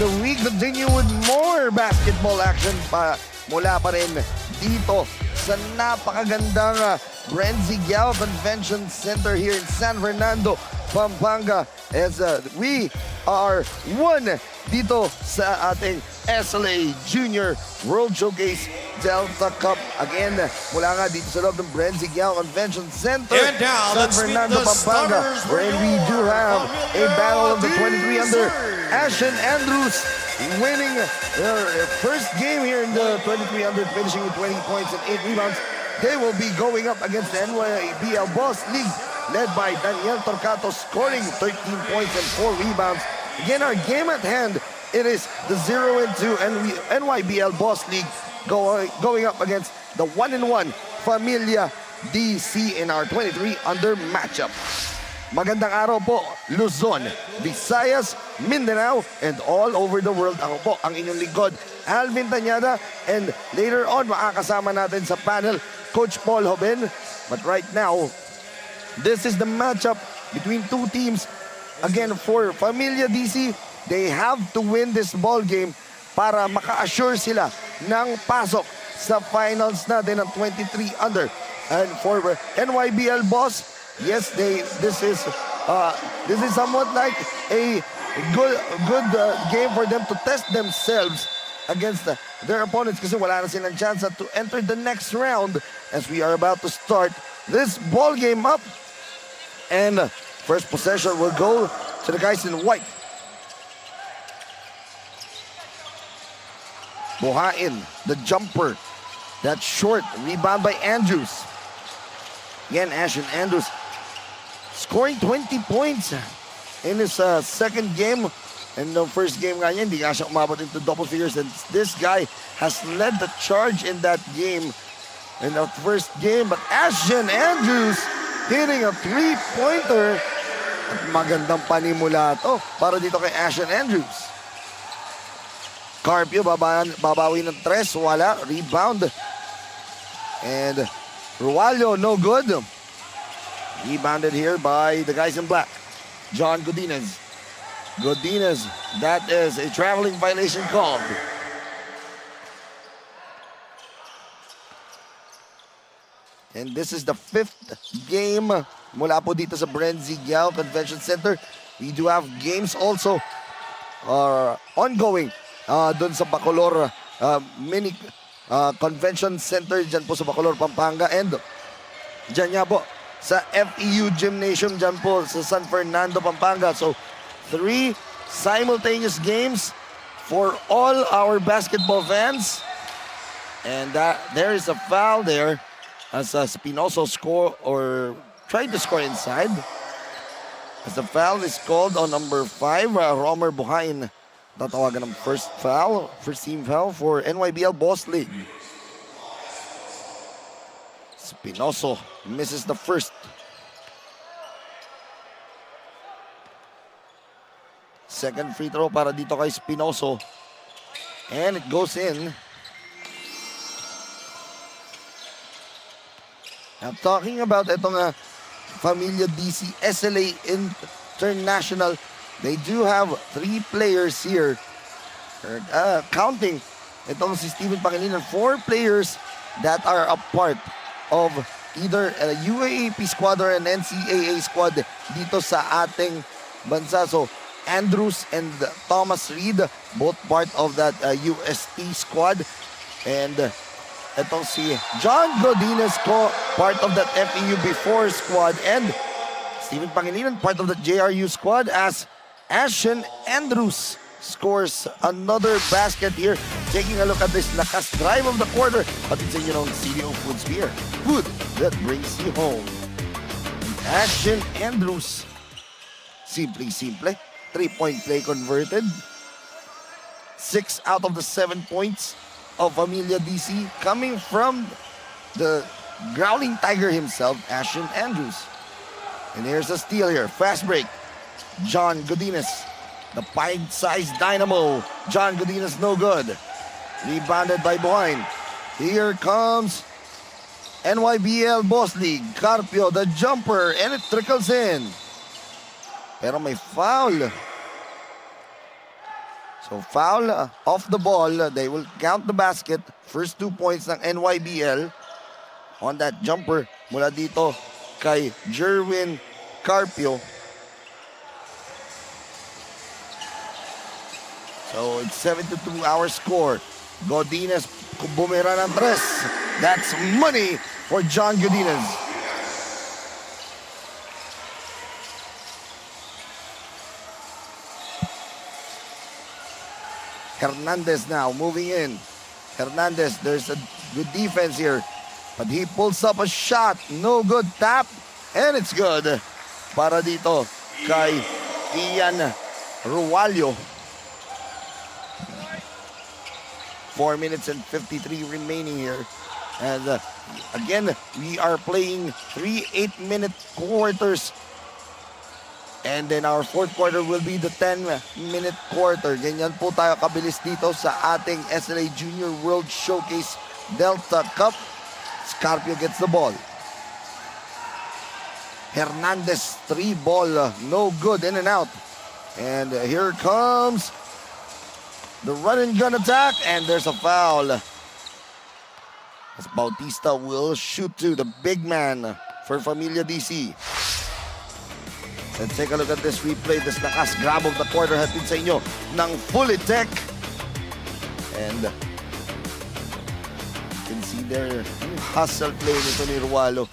We continue with more basketball action mula pa rin dito sa napakagandang BREN GUIAO Convention Center here in San Fernando, Pampanga, as we are one dito sa ating SLA Junior World Showcase Delta Cup. Again, mula nga dito sa loob ng BREN GUIAO Convention Center, San Fernando, Pampanga, where we do have a battle of the 23 under. Asya and Andrews winning their first game here in the 23 under, finishing with 20 points and 8 rebounds. They will be going up against the NYBL Boss League, led by Daniel Torcato, scoring 13 points and 4 rebounds. Again, our game at hand, it is the 0-2 NYBL Boss League going up against the 1-1 Familia DC in our 23 under matchup. Magandang araw po, Luzon, Visayas, Mindanao, and all over the world. Ako po, ang inyong lingkod, Alvin Tañada, and later on, makakasama natin sa panel, Coach Paul Hoben. But right now, this is the matchup between two teams. Again, for Familia DC, they have to win this ball game para maka-assure sila ng pasok sa finals natin ng 23 under. And for NYBL Boss, yes, this is somewhat like a good game for them to test themselves against their opponents kasi wala na silang chance to enter the next round as we are about to start this ball game up. And first possession will go to the guys in white. Buhain, the jumper, that short rebound by Andrews. Again, Asya and Andrews scoring 20 points in his second game. And the first game nga niya, hindi nga siya umabot into double figures. And this guy has led the charge in that game, in the first game. But Asya and Andrews hitting a three-pointer. At magandang panimula to para dito kay Asya and Andrews. Carpio babawi ng tres, wala. Rebound. And Rualio, no good. Rebounded here by the guys in black. John Godinez. Godinez, that is a traveling violation called. And this is the fifth game mula po dito sa BREN GUIAO Convention Center. We do have games also ongoing doon sa Bacolor mini convention center dyan po sa Bacolor, Pampanga. And dyan nga po sa FEU Gymnasium dyan po sa San Fernando, Pampanga. So 3 simultaneous games for all our basketball fans. And there is a foul there as Spinoso tried to score inside. As the foul is called on number 5, Romer Buhain. Tatawagan ng first team foul for NYBL Boss League. Spinoso misses the first. Second free throw para dito kay Spinoso. And it goes in. Now talking about itong Familia DC SLA International, they do have 3 players here. Counting itong si Steven Pangilinan, 4 players that are a part of either a UAAP squad or an NCAA squad dito sa ating bansa. So Andrews and Thomas Reed, both part of that UST squad. And itong si John Godinez, part of that FEU before squad. And Steven Pangilinan, part of the JRU squad, as Asya Andrews scores another basket here. Taking a look at this lakas drive of the quarter. But it's a CDO Foods beer. Food that brings you home. Ashton Andrews. Simple. 3-point play converted. 6 out of the 7 points of Familia DC coming from the growling tiger himself, Ashton Andrews. And here's a steal here. Fast break. John Godinez. The pint-sized dynamo. John Godinez no good. Rebounded by Bohain. Here comes NYBL Boss League. Carpio, the jumper, and it trickles in. Pero may foul. So foul off the ball. They will count the basket. First 2 points ng NYBL on that jumper mula dito kay Jerwin Carpio. So it's 7-2 our score. Godinez bumira ng 3. That's money for John Godinez. Hernandez now moving in. Hernandez, there's a good defense here. But he pulls up a shot. No good. Tap. And it's good. Para dito kay Ian Rualio. 4 minutes and 53 remaining here. And again, we are playing 3 8-minute quarters. And then our fourth quarter will be the 10-minute quarter. Ganyan po tayo kabilis dito sa ating SLA Junior World Showcase Delta Cup. Scarpio gets the ball. Hernandez, 3 ball, no good, in and out. And here comes the run and gun attack, and there's a foul. As Bautista will shoot to the big man for Familia DC. Let's take a look at this replay. This lakas grab of the quarter hatid sa inyo ng Fully Tech. And you can see there hustle play nito ni Rualo.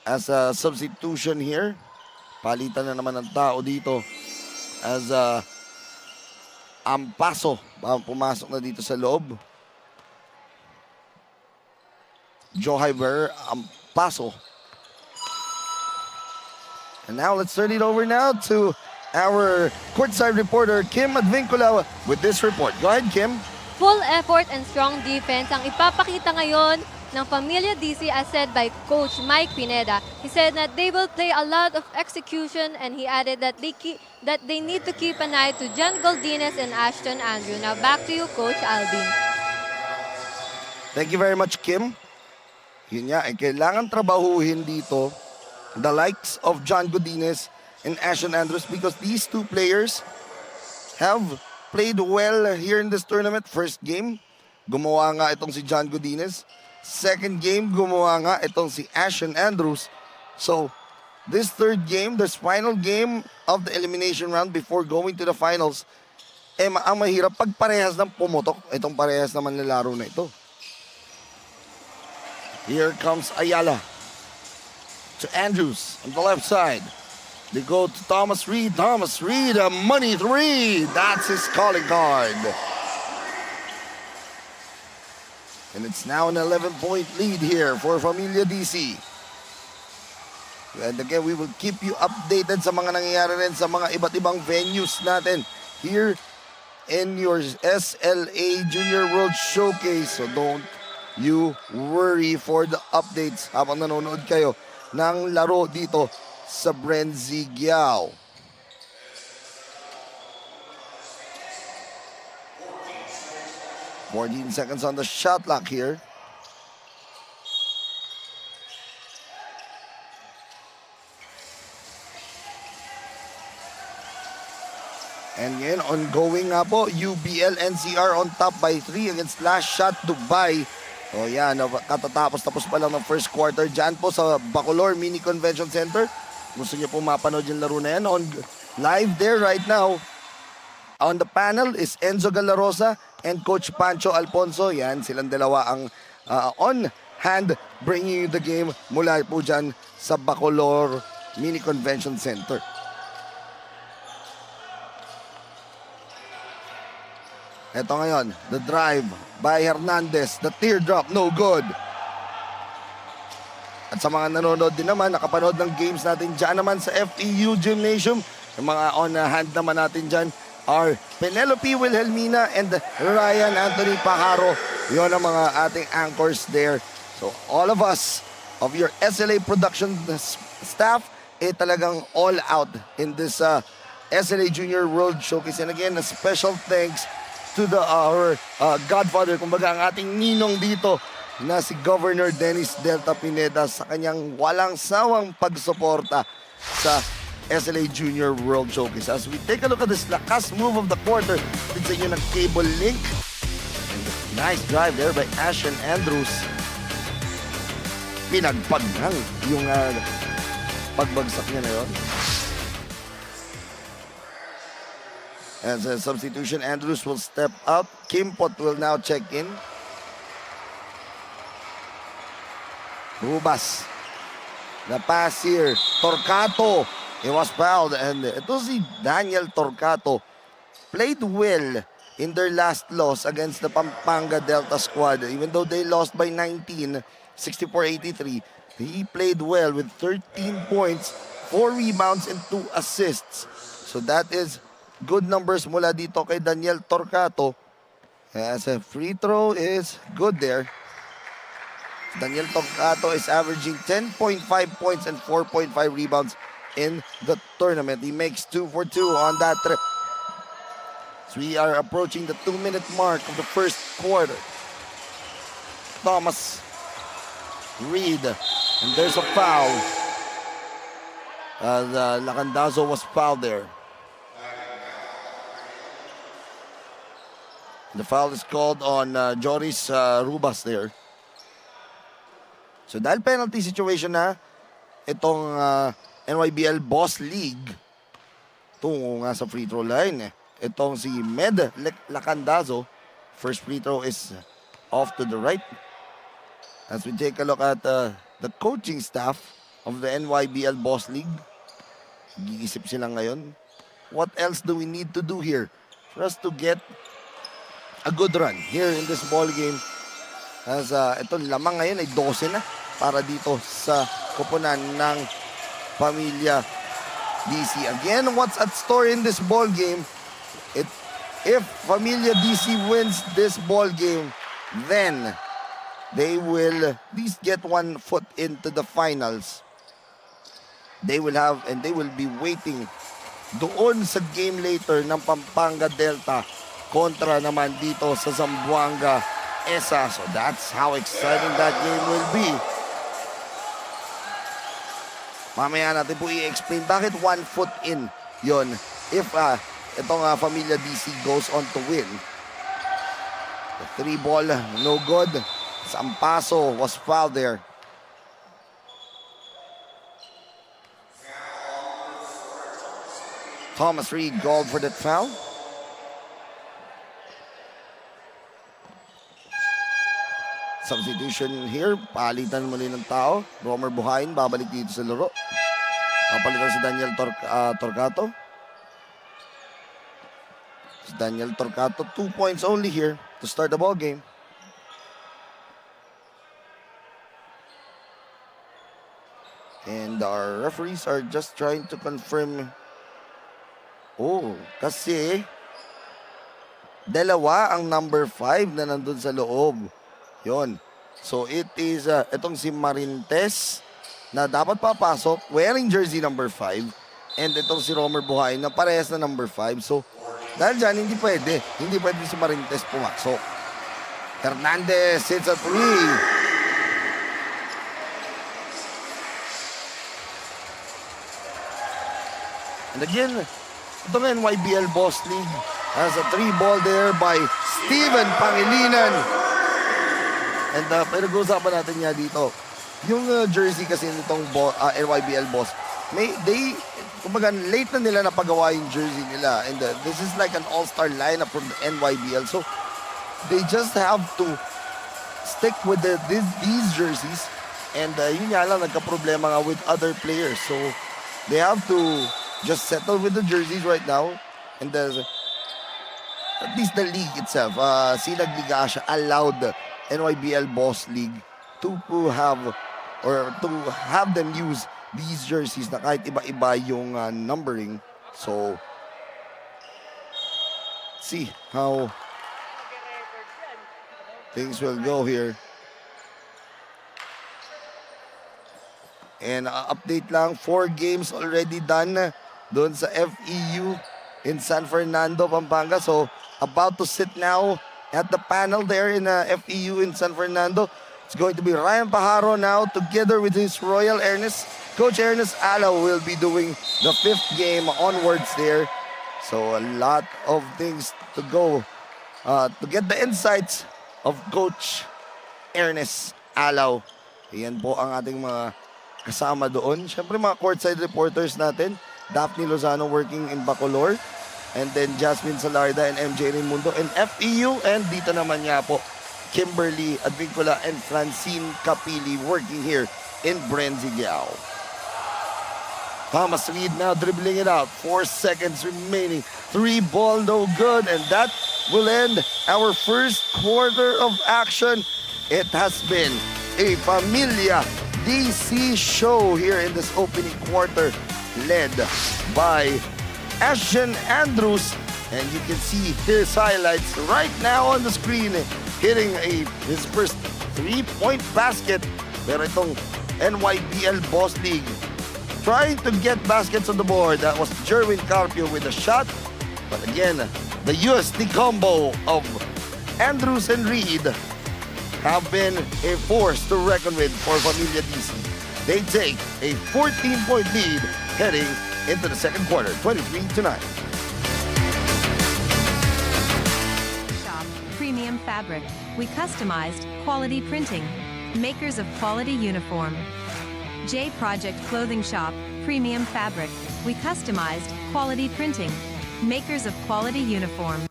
As a substitution here, palitan na naman ng tao dito. As Ampaso, pumasok na dito sa loob. Johiber Ampaso. And now let's turn it over now to our courtside reporter, Kim Advincula, with this report. Go ahead, Kim. Full effort and strong defense ang ipapakita ngayon ng Familia DC as said by Coach Mike Pineda. He said that they will play a lot of execution and he added that they need to keep an eye to John Godinez and Ashton Andrew. Now back to you, Coach Alvin. Thank you very much, Kim. Yun nga, kailangan trabahuhin dito the likes of John Godinez and Ashton Andrews because these two players have played well here in this tournament. First game, gumawa nga itong si John Godinez. Second game, gumawa nga itong si Ashton Andrews. So, this third game, this final game of the elimination round before going to the finals, ang mahirap pag parehas ng pumutok. Itong parehas naman nilaro na ito. Here comes Ayala. To Andrews on the left side. They go to Thomas Reed. Thomas Reed, a money 3. That's his calling card. And it's now an 11-point lead here for Familia DC. And again, we will keep you updated sa mga nangyayari rin sa mga iba't ibang venues natin here in your SLA Junior World Showcase. So don't you worry for the updates habang nanonood kayo ng laro dito sa BREN GUIAO. More 14 seconds on the shot clock here. And ngayon, ongoing nga po, UBL NCR on top by 3 against Last Shot Dubai. O yan, katatapos pa lang ng first quarter dyan po sa Bacolor Mini Convention Center. Gusto niyo po mapanood yung laro na yan. Live there right now. On the panel is Enzo Galarosa and Coach Pancho Alfonso. Yan, silang dalawa ang on hand bringing you the game mula po dyan sa Bacolor Mini Convention Center. Ito ngayon, the drive by Hernandez. The teardrop, no good. At sa mga nanonood din naman, nakapanood ng games natin dyan naman sa FEU Gymnasium. Yung mga on hand naman natin dyan are Penelope Wilhelmina and Ryan Anthony Pajaro. Yun ang mga ating anchors there. So all of us, of your SLA production staff, talagang all out in this SLA Junior World Showcase. And again, a special thanks to our godfather, kumbaga ang ating ninong dito, na si Governor Dennis Delta Pineda sa kanyang walang sawang pagsuporta sa SLA Junior World Showcase. As we take a look at this lakas move of the quarter, it's a yun ang cable link. And nice drive there by Asya Andrews. Pinagpagnang yung pagbagsak niya na yun. As a substitution, Andrews will step up. Kimpot will now check in. Rubas. The pass here. Torcato. He was fouled. And ito si Daniel Torcato. Played well in their last loss against the Pampanga Delta squad. Even though they lost by 19, 64-83. He played well with 13 points, 4 rebounds, and 2 assists. So that is good numbers mula dito kay Daniel Torcato. As a free throw is good there. Daniel Torcato is averaging 10.5 points and 4.5 rebounds in the tournament. He makes 2 for 2 on that trip. So we are approaching the 2-minute mark of the first quarter. Thomas Reed, and there's a foul. Lacandazo was fouled there. The foul is called on Joris Rubas there. So dahil penalty situation na itong NYBL Boss League, tungo nga sa free throw line. Itong si Med Lacandazo, first free throw is off to the right. As we take a look at the coaching staff of the NYBL Boss League, giisip sila ngayon, what else do we need to do here for us to get a good run here in this ball game? As ito lamang ngayon ay 12 na para dito sa koponan ng Pamilya DC. Again, what's at store in this ball game? If Pamilya DC wins this ball game, then they will at least get 1 foot into the finals. They will be waiting doon sa game later ng Pampanga Delta kontra naman dito sa Zamboanga ESA. So that's how exciting that game will be. Mamaya natin po i-explain bakit 1 foot in yon if itong Pamilya DC goes on to win. The 3 ball, no good. Sampaso was fouled there. Thomas Reed called for that foul. Substitution here. Palitan muli ng tao. Romer Buhain babalik dito sa laro. Papalitan si Daniel Torcato. Si Daniel Torcato, 2 points only here to start the ball game. And our referees are just trying to confirm. Oh, kasi dalawa ang number 5 na nandun sa loob. Yon. So it is itong si Marintes na dapat papasok wearing jersey number 5, and itong si Romer Buhay na parehas na number 5. So dahil dyan, hindi pwede si Marintes pumasok. Fernandez hits a 3. And again, itong NYBL Boss League has a 3 ball there by Steven Pangilinan. And pinag-uusapan natin nga dito, yung jersey kasi nitong NYBL Boss, kumbaga late na nila napagawa yung jersey nila. And this is like an all-star lineup from the NYBL. So they just have to stick with these jerseys. And yun nga lang, nagka-problema nga with other players. So they have to just settle with the jerseys right now. And at least the league itself, Sinag Liga Asya allowed NYBL Boss League to have or to have them use these jerseys na kahit iba-iba yung numbering. So, see how things will go here. And update lang, 4 games already done doon sa FEU in San Fernando, Pampanga. So, about to sit now at the panel there in FEU in San Fernando. It's going to be Ryan Pajaro now together with his Royal Ernest. Coach Ernest Alao will be doing the 5th game onwards there. So, a lot of things to go to get the insights of Coach Ernest Alao. Ayan po ang ating mga kasama doon. Siyempre mga courtside reporters natin. Daphne Lozano working in Bacolor. And then Jasmine Salarda and MJ Raimundo in FEU. And dito naman nga po, Kimberly Advincula and Francine Capili working here in BREN GUIAO. Thomas Reed now dribbling it out. 4 seconds remaining. 3 ball, no good. And that will end our first quarter of action. It has been a Familia DC show here in this opening quarter, led by Ashton Andrews. And you can see his highlights right now on the screen, hitting his first 3-point basket. Pero itong NYBL Boss League, trying to get baskets on the board. That was Jerwin Carpio with a shot. But again, the USD combo of Andrews and Reed have been a force to reckon with for Familia DC. They take a 14-point lead heading into the second quarter, 23-9. Shop, premium fabric. We customized quality printing. Makers of quality uniform. J Project Clothing Shop, premium fabric. We customized quality printing. Makers of quality uniform.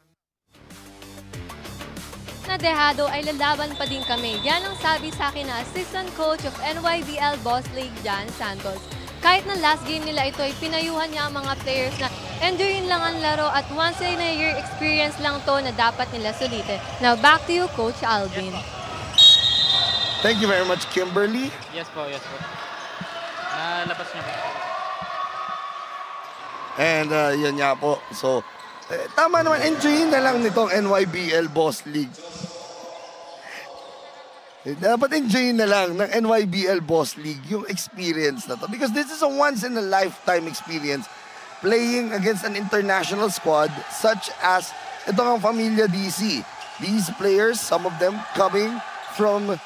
Na dehado ay lalaban pa din kami. Yan ang sabi sa akin na assistant coach of NYBL Boss League, Jan Santos. Kahit na last game nila ito ay pinayuhan niya ang mga players na enjoyin lang ang laro at once in a year experience lang to na dapat nila sulitin. Now back to you, Coach Alvin. Thank you very much, Kimberly. Yes po, yes po. Nalabas niya po. And yan nga po. So, tama naman, enjoyin na lang nitong NYBL Boss League. Dapat enjoyin na lang ng NYBL Boss League yung experience na to. Because this is a once-in-a-lifetime experience playing against an international squad such as itong ang Familia DC. These players, some of them coming from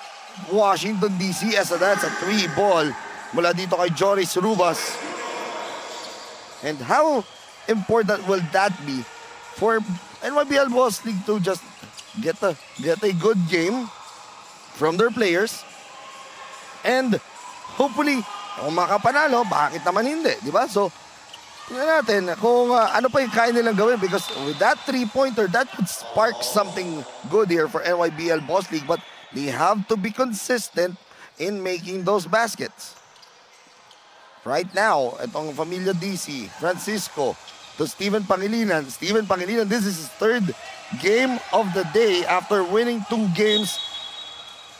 Washington DC, as that's a 3-ball mula dito kay Joris Rubas. And how important will that be for NYBL Boss League to just get a good game from their players and hopefully kung makapanalo, bakit naman hindi, di ba? So, tingnan natin kung ano pa yung kaya nilang gawin because with that 3-pointer, that could spark something good here for NYBL Boss League, but they have to be consistent in making those baskets. Right now, itong Familia DC, Francisco to Steven Pangilinan. Steven Pangilinan, this is his 3rd game of the day after winning 2 games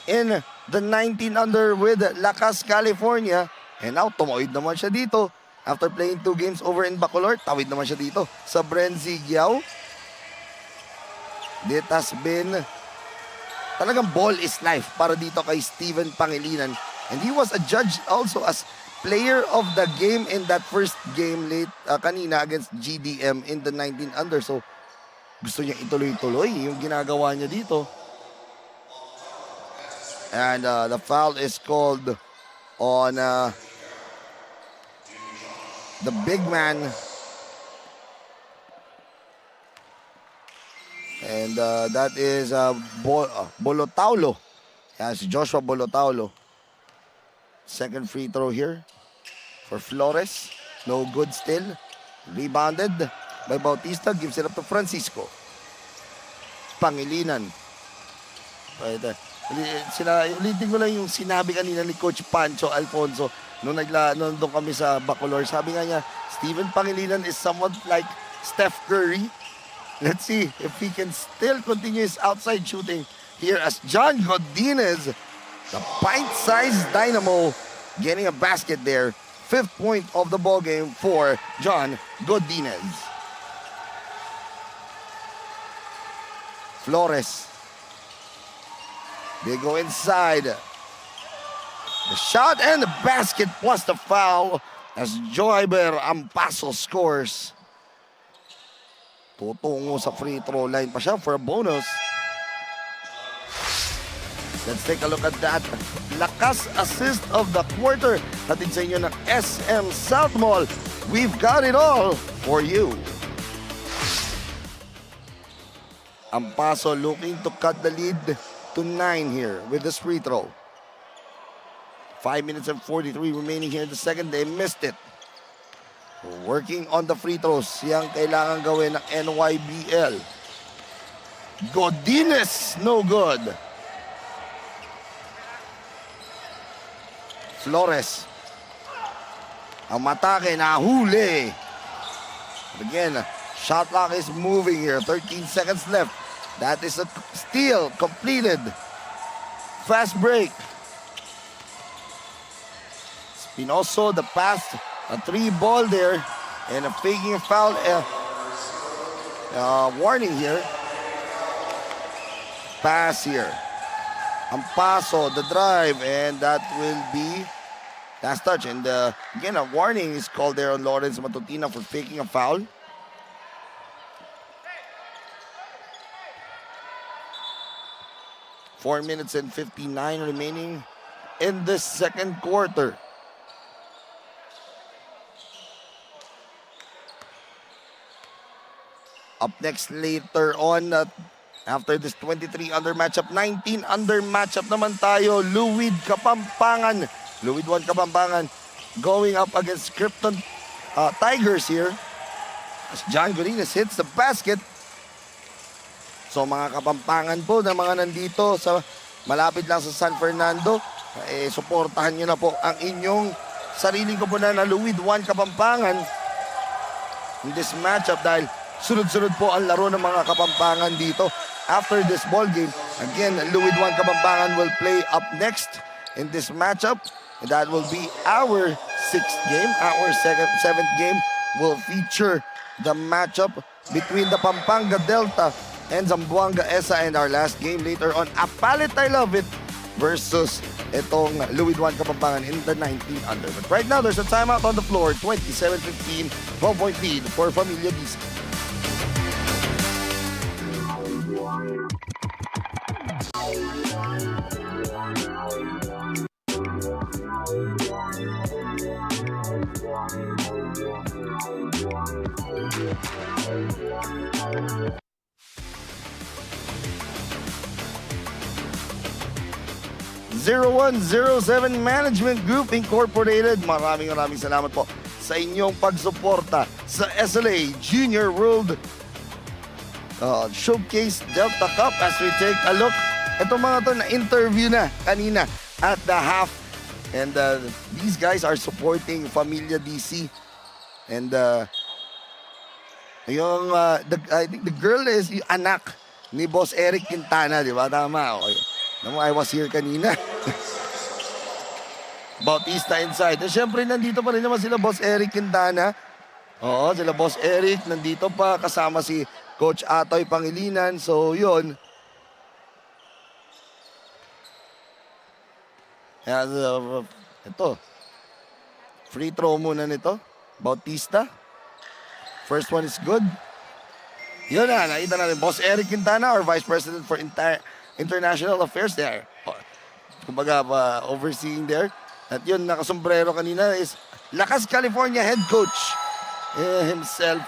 in the 19 under with Lakas, California. And now, tumawid naman siya dito. After playing 2 games over in Bacolor, tawid naman siya dito sa BREN GUIAO. It has been talagang ball is life para dito kay Steven Pangilinan. And he was adjudged also as player of the game in that first game late kanina against GDM in the 19 under. So, gusto niya ituloy-tuloy yung ginagawa niya dito. And the foul is called on the big man. And that is Bolotaulo. Yes, Joshua Bolotaulo. Second free throw here for Flores. No good still. Rebounded by Bautista. Gives it up to Francisco. Pangilinan. Ulitin ko lang yung sinabi kanina ni Coach Pancho Alfonso nung doon kami sa Bacolor. Sabi nga niya, Steven Pangilinan is somewhat like Steph Curry. Let's see if he can still continue his outside shooting here as John Godinez The pint-sized Dynamo getting a basket there. 5th point of the ball game for John Godinez. Flores. They go inside. The shot and the basket plus the foul as Joyber Ampaso scores. Tutungo sa free throw line pa siya for a bonus. Let's take a look at that. Lakas assist of the quarter. Hatid sa inyo ng SM South Mall. We've got it all for you. Ampaso looking to cut the lead to 9 here with this free throw. 5 minutes and 43 remaining here in the second. They missed it. Working on the free throws. Yang kailangan gawin ng NYBL. Godinez, no good. Flores. Ang matake, nahuli. Again, shot clock is moving here. 13 seconds left. That is a steal completed. Fast break. Spinoso, the pass, a 3 ball there, and a faking a foul. Warning here. Pass here. Ampaso, the drive, and that will be last touch. And again, a warning is called there on Lawrence Matutina for faking a foul. Four minutes and 59 remaining in this second quarter. Up next later on, after this 23 under matchup, 19 under matchup naman tayo. Luwid Kapampangan. Luwid 1 Kapampangan going up against Krypton Tigers here. As John Godinez hits the basket. So mga Kapampangan po na mga nandito sa malapit lang sa San Fernando, suportahan nyo na po ang inyong sariling koponan na Luwid 1 Kapampangan in this matchup dahil sunod-sunod po ang laro ng mga Kapampangan dito. After this ball game, again, Luwid 1 Kapampangan will play up next in this matchup. And that will be our 6th game. Our 7th game will feature the matchup between the Pampanga Delta and Zamboanga ESA, and our last game later on, Apalit I Love It versus itong Luwid 1 Kapampangan in the 19 under. But right now, there's a timeout on the floor. 27-15, 12-point lead for Familia DC. (0107) Management Group Incorporated. Maraming salamat po sa inyong pagsuporta sa SLA Junior World Showcase Delta Cup as we take a look. Itong mga to na interview na kanina at the half. And these guys are supporting Familia DC. And I think the girl is yung anak ni Boss Eric Quintana, di ba? Tama. Okay. I was here kanina. Bautista inside. And syempre, nandito pa rin naman sila Boss Eric Quintana. Oo, sila Boss Eric. Nandito pa kasama si Coach Atoy Pangilinan. So, yun. Ito. Free throw muna nito. Bautista. First one is good. Yun na, nakita natin. Boss Eric Quintana, our Vice President for International Affairs there. Kumbaga, overseeing there. At yun, nakasombrero kanina is Lakas California head coach himself,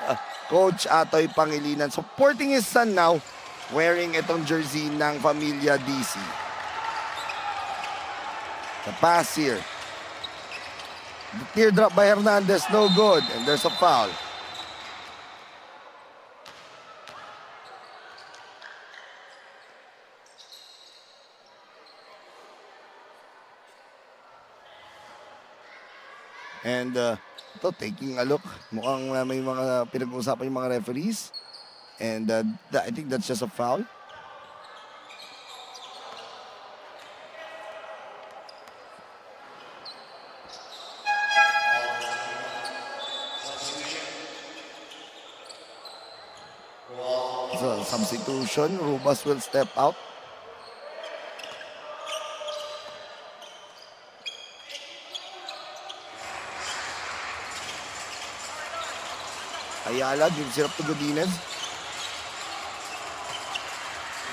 Coach Atoy Pangilinan. Supporting his son now, wearing itong jersey ng Familia DC. The pass here. The teardrop by Hernandez, no good. And there's a foul. And ito, taking a look. Mukhang may mga pinag-uusapan yung mga referees. And I think that's just a foul. Substitution, Rubas will step out. Ayala gives it up to Godinez.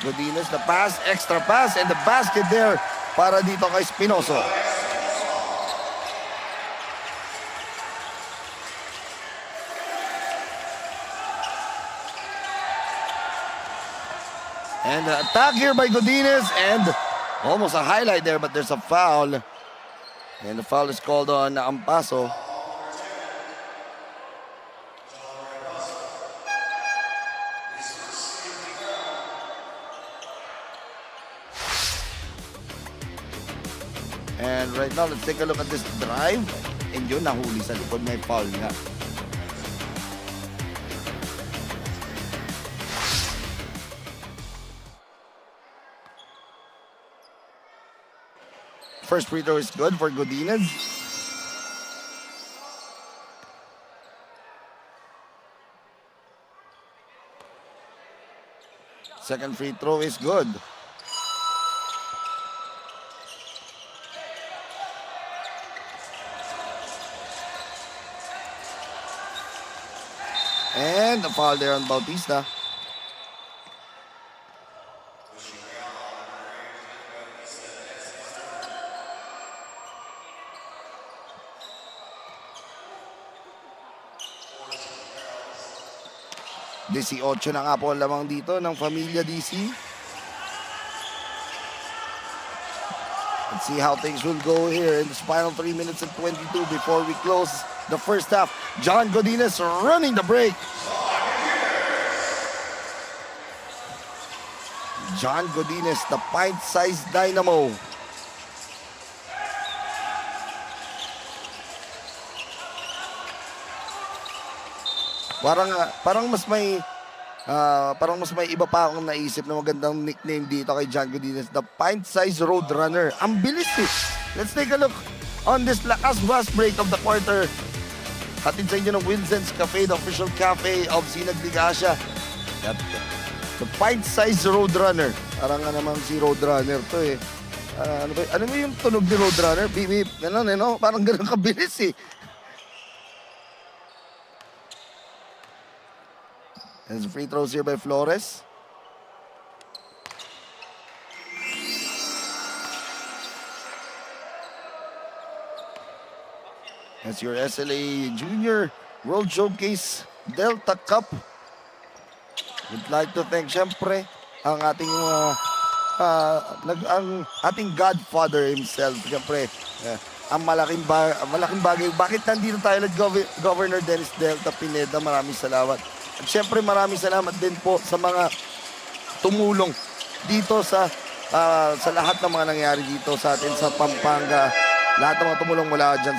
Godinez, the pass, extra pass, and the basket there para dito kay Espinoso. And the attack here by Godinez, and almost a highlight there, but there's a foul. And the foul is called on Ampaso. And right now, let's take a look at this drive. And yun, nahuli sa likod, may foul nga. First free throw is good for Godinez. Second free throw is good. And the foul there on Bautista. DC 8 na nga po ang lamang dito ng Pamilya DC. Let's see how things will go here in the final 3 minutes and 22 before we close the first half. John Godinez running the break. John Godinez, the pint-sized dynamo. Parang mas may iba pa akong naisip na magandang nickname dito kay John Godinez, the pint-sized roadrunner. Ang bilis eh. Let's take a look on this last break of the quarter. Hatid sa inyo ng Wilson's Cafe, the official cafe of Sinag, Liga, Asya. The pint-sized roadrunner. Parang nga naman si roadrunner to eh. Ano ba yung tunog ni roadrunner? Beep, beep. Ano? Parang ganun kabilis eh. There's free throws here by Flores. That's your SLA Junior World Showcase Delta Cup. We'd like to thank syempre ang ating ang ating godfather himself. Syempre, ang malaking bagay. Bakit nandito tayo Governor Dennis Delta Pineda? Maraming salamat. At syempre maraming salamat din po sa mga tumulong dito sa lahat ng mga nangyari dito sa atin sa Pampanga. Lahat ng mga tumulong mula dyan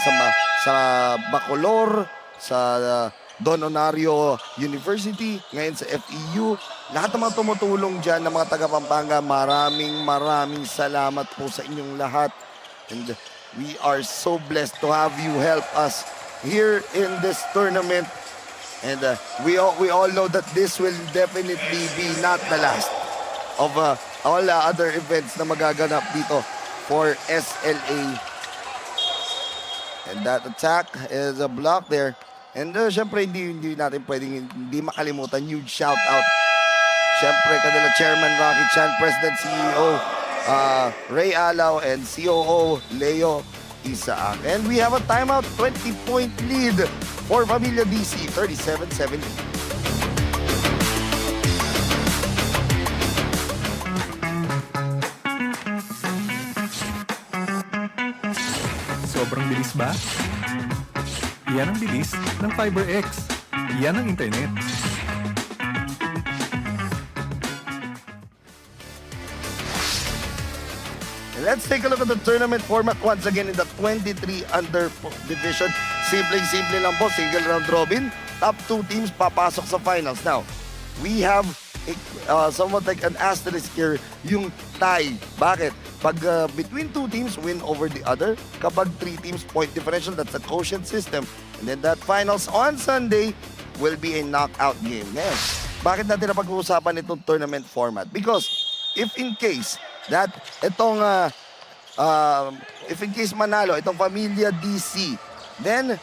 sa Bacolor, sa Don Onario University, ngayon sa FEU. Lahat ng mga tumutulong dyan ng mga taga Pampanga, maraming salamat po sa inyong lahat. And we are so blessed to have you help us here in this tournament. And we all know that this will definitely be not the last of all other events na magaganap dito for SLA. And that attack is a block there. And syempre hindi natin pwedeng hindi makalimutan, huge shout out. Syempre kanila Chairman Rocky Chan, President CEO Ray Alaw, and COO Leo Isaac. And we have a timeout, 20-point lead for Pamilya DC, 37-70. Sobrang bilis ba? Yan ang bilis ng FiberX. Yan ang internet. Let's take a look at the tournament format once again in the 23 under division. Simple lang po, single round robin. Top 2 teams papasok sa finals. Now, we have somewhat like an asterisk here, yung tie. Bakit? Pag between 2 teams, win over the other. Kapag 3 teams, point differential, that's a quotient system. And then that finals on Sunday will be a knockout game. Ngayon, bakit natin napag-uusapan itong tournament format? Because if in case that itong if in case manalo itong Pamilya DC, then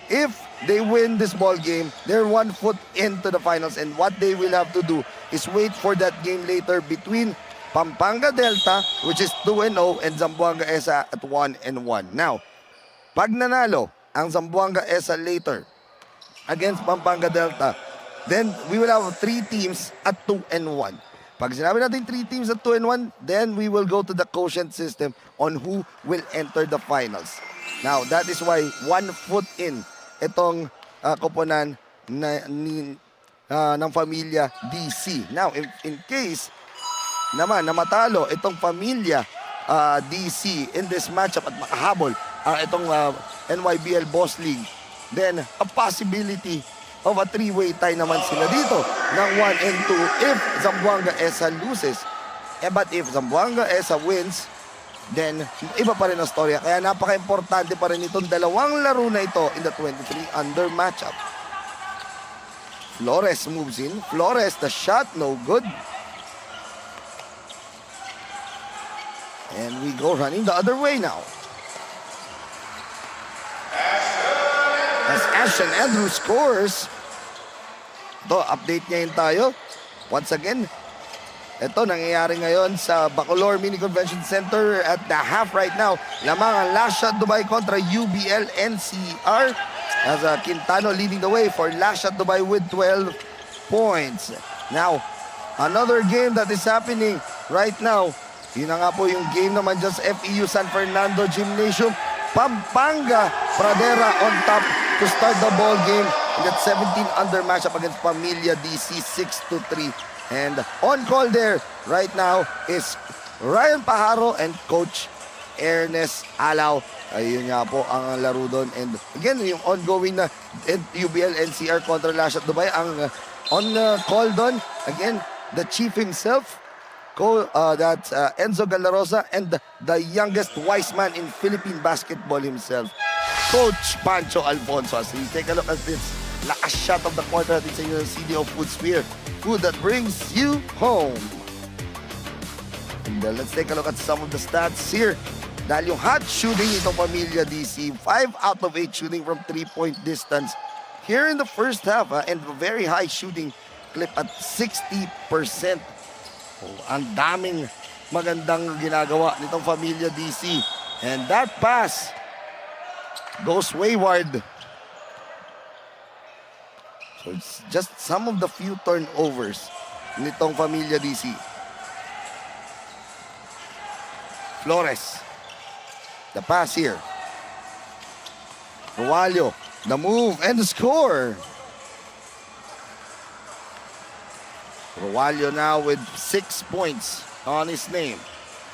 if they win this ball game, they're 1 foot into the finals, and what they will have to do is wait for that game later between Pampanga Delta, which is 2-0, and Zamboanga ESA at 1-1. Now, pag nanalo ang Zamboanga ESA later against Pampanga Delta, then we will have 3 teams at 2-1. Pag sinabi natin 3 teams at 2-1, then we will go to the quotient system on who will enter the finals. Now, that is why 1 foot in itong koponan ng Pamilya DC. Now, in case naman na matalo itong Pamilya DC in this matchup at makahabol itong NYBL Boss League, then a possibility of a 3-way tie naman sila dito ng 1 and 2 if Zamboanga ESA loses. But if Zamboanga ESA wins, then iba pa rin ang storya. Kaya napaka-importante pa rin itong dalawang laro na ito in the 23 under matchup. Flores moves in. Flores, the shot, no good. And we go running the other way now. As Asya Andrew scores. Ito, update ngayon tayo. Once again, ito nangyayari ngayon sa Bacolor Mini Convention Center at the half right now. Lamang ang last shot Dubai kontra UBL NCR. As Quintano leading the way for last shot Dubai with 12 points. Now, another game that is happening right now. Yun na nga po yung game naman dyan sa FEU San Fernando Gymnasium. Pampanga Pradera on top to start the ball game in that 17 under matchup against Pamilya DC 6-3. And on call there right now is Ryan Pajaro and Coach Ernest Alaw. Ayun nga po ang laro doon. And again, yung ongoing na UBL NCR kontra Lashat Dubai. Ang on call doon, again, the chief himself, that's Enzo Galarosa, and the youngest wise man in Philippine basketball himself, Coach Pancho Alfonso. As we take a look at this last shot of the quarter natin sa inyo ng CDO Food Sphere. Food that brings you home. And let's take a look at some of the stats here. Dahil yung hot shooting itong Pamilya DC, 5 out of 8 shooting from 3-point distance here in the first half, and very high shooting clip at 60%. Ang daming magandang ginagawa nitong Pamilya DC. And that pass goes wayward. So it's just some of the few turnovers nitong Pamilya DC. Flores. The pass here. Rualio. The move and the score. Rualio now with 6 points on his name.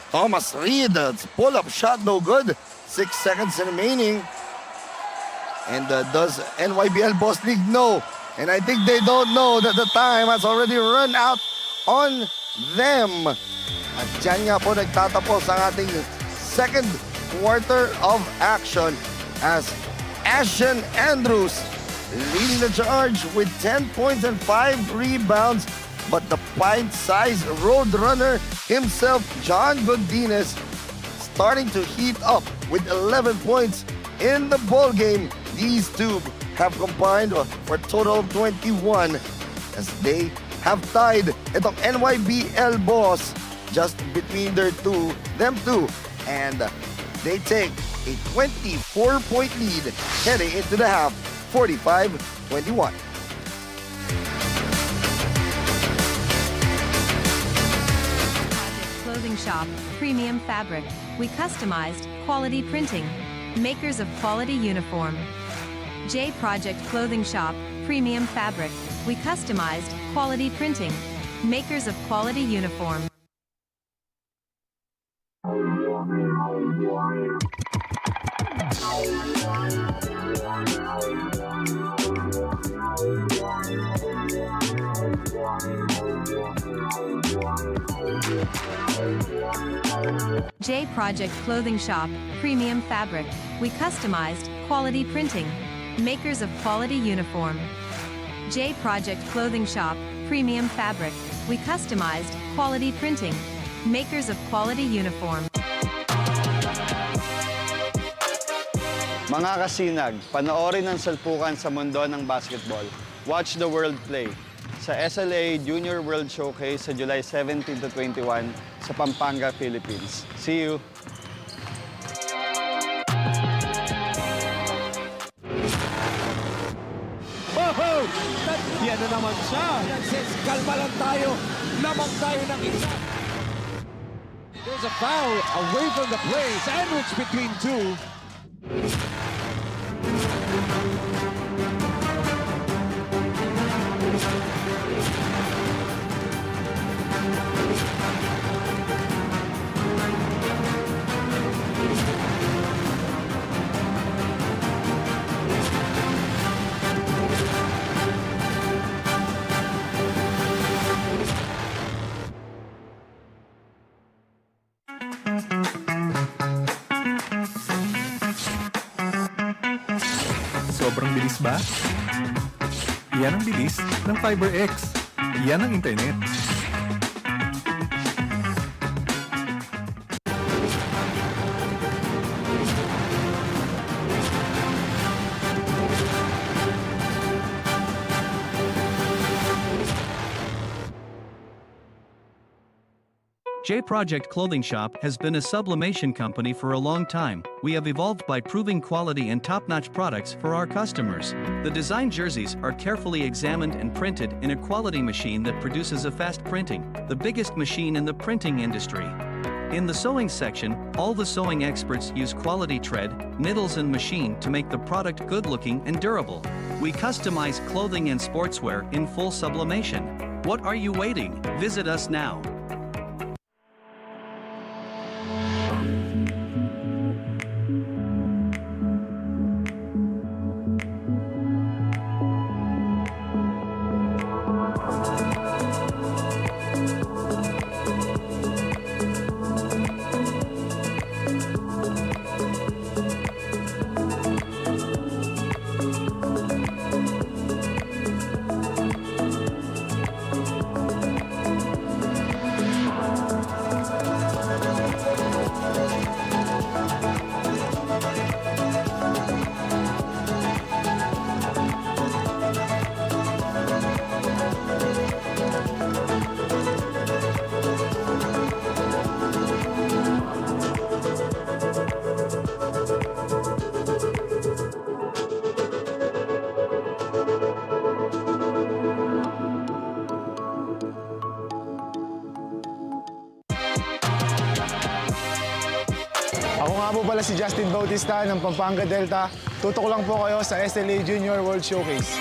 Thomas Reed, pull-up shot, no good. 6 seconds remaining. And does NYBL Boss League know? And I think they don't know that the time has already run out on them. At dyan nga po nagtatapos ang ating second quarter of action as Asya Andrews leading the charge with 10 points and 5 rebounds. But the pint-sized roadrunner himself, John Godinez, starting to heat up with 11 points in the ball game. These two have combined for a total of 21 as they have tied itong NYBL boss just between them two. And they take a 24-point lead heading into the half, 45-21. Clothing shop, premium fabric. We customized quality printing. Makers of quality uniform. J Project Clothing Shop, premium fabric. We customized quality printing. Makers of quality uniform. J Project Clothing Shop, premium fabric. We customized quality printing. Makers of quality uniform. J Project Clothing Shop, premium fabric. We customized quality printing. Makers of quality uniform. Mga kasinag, panoorin ang salpukan sa mundo ng basketball. Watch the world play sa SLA Junior World Showcase sa July 17 to 21 sa Pampanga, Philippines. See you! Oh! Yan na naman siya. Says, kalma lang tayo. Lamang tayo ng isa. There's a foul away from the play. Sandwich between two. Sobrang bilis ba? Yan ang bilis ng FiberX. Yan ang internet. J Project Clothing Shop has been a sublimation company for a long time. We have evolved by proving quality and top-notch products for our customers. The design jerseys are carefully examined and printed in a quality machine that produces a fast printing, the biggest machine in the printing industry. In the sewing section, all the sewing experts use quality thread, needles and machine to make the product good-looking and durable. We customize clothing and sportswear in full sublimation. What are you waiting? Visit us now. Ako nga po pala si Justin Bautista ng Pampanga Delta. Tutok lang po kayo sa SLA Junior World Showcase.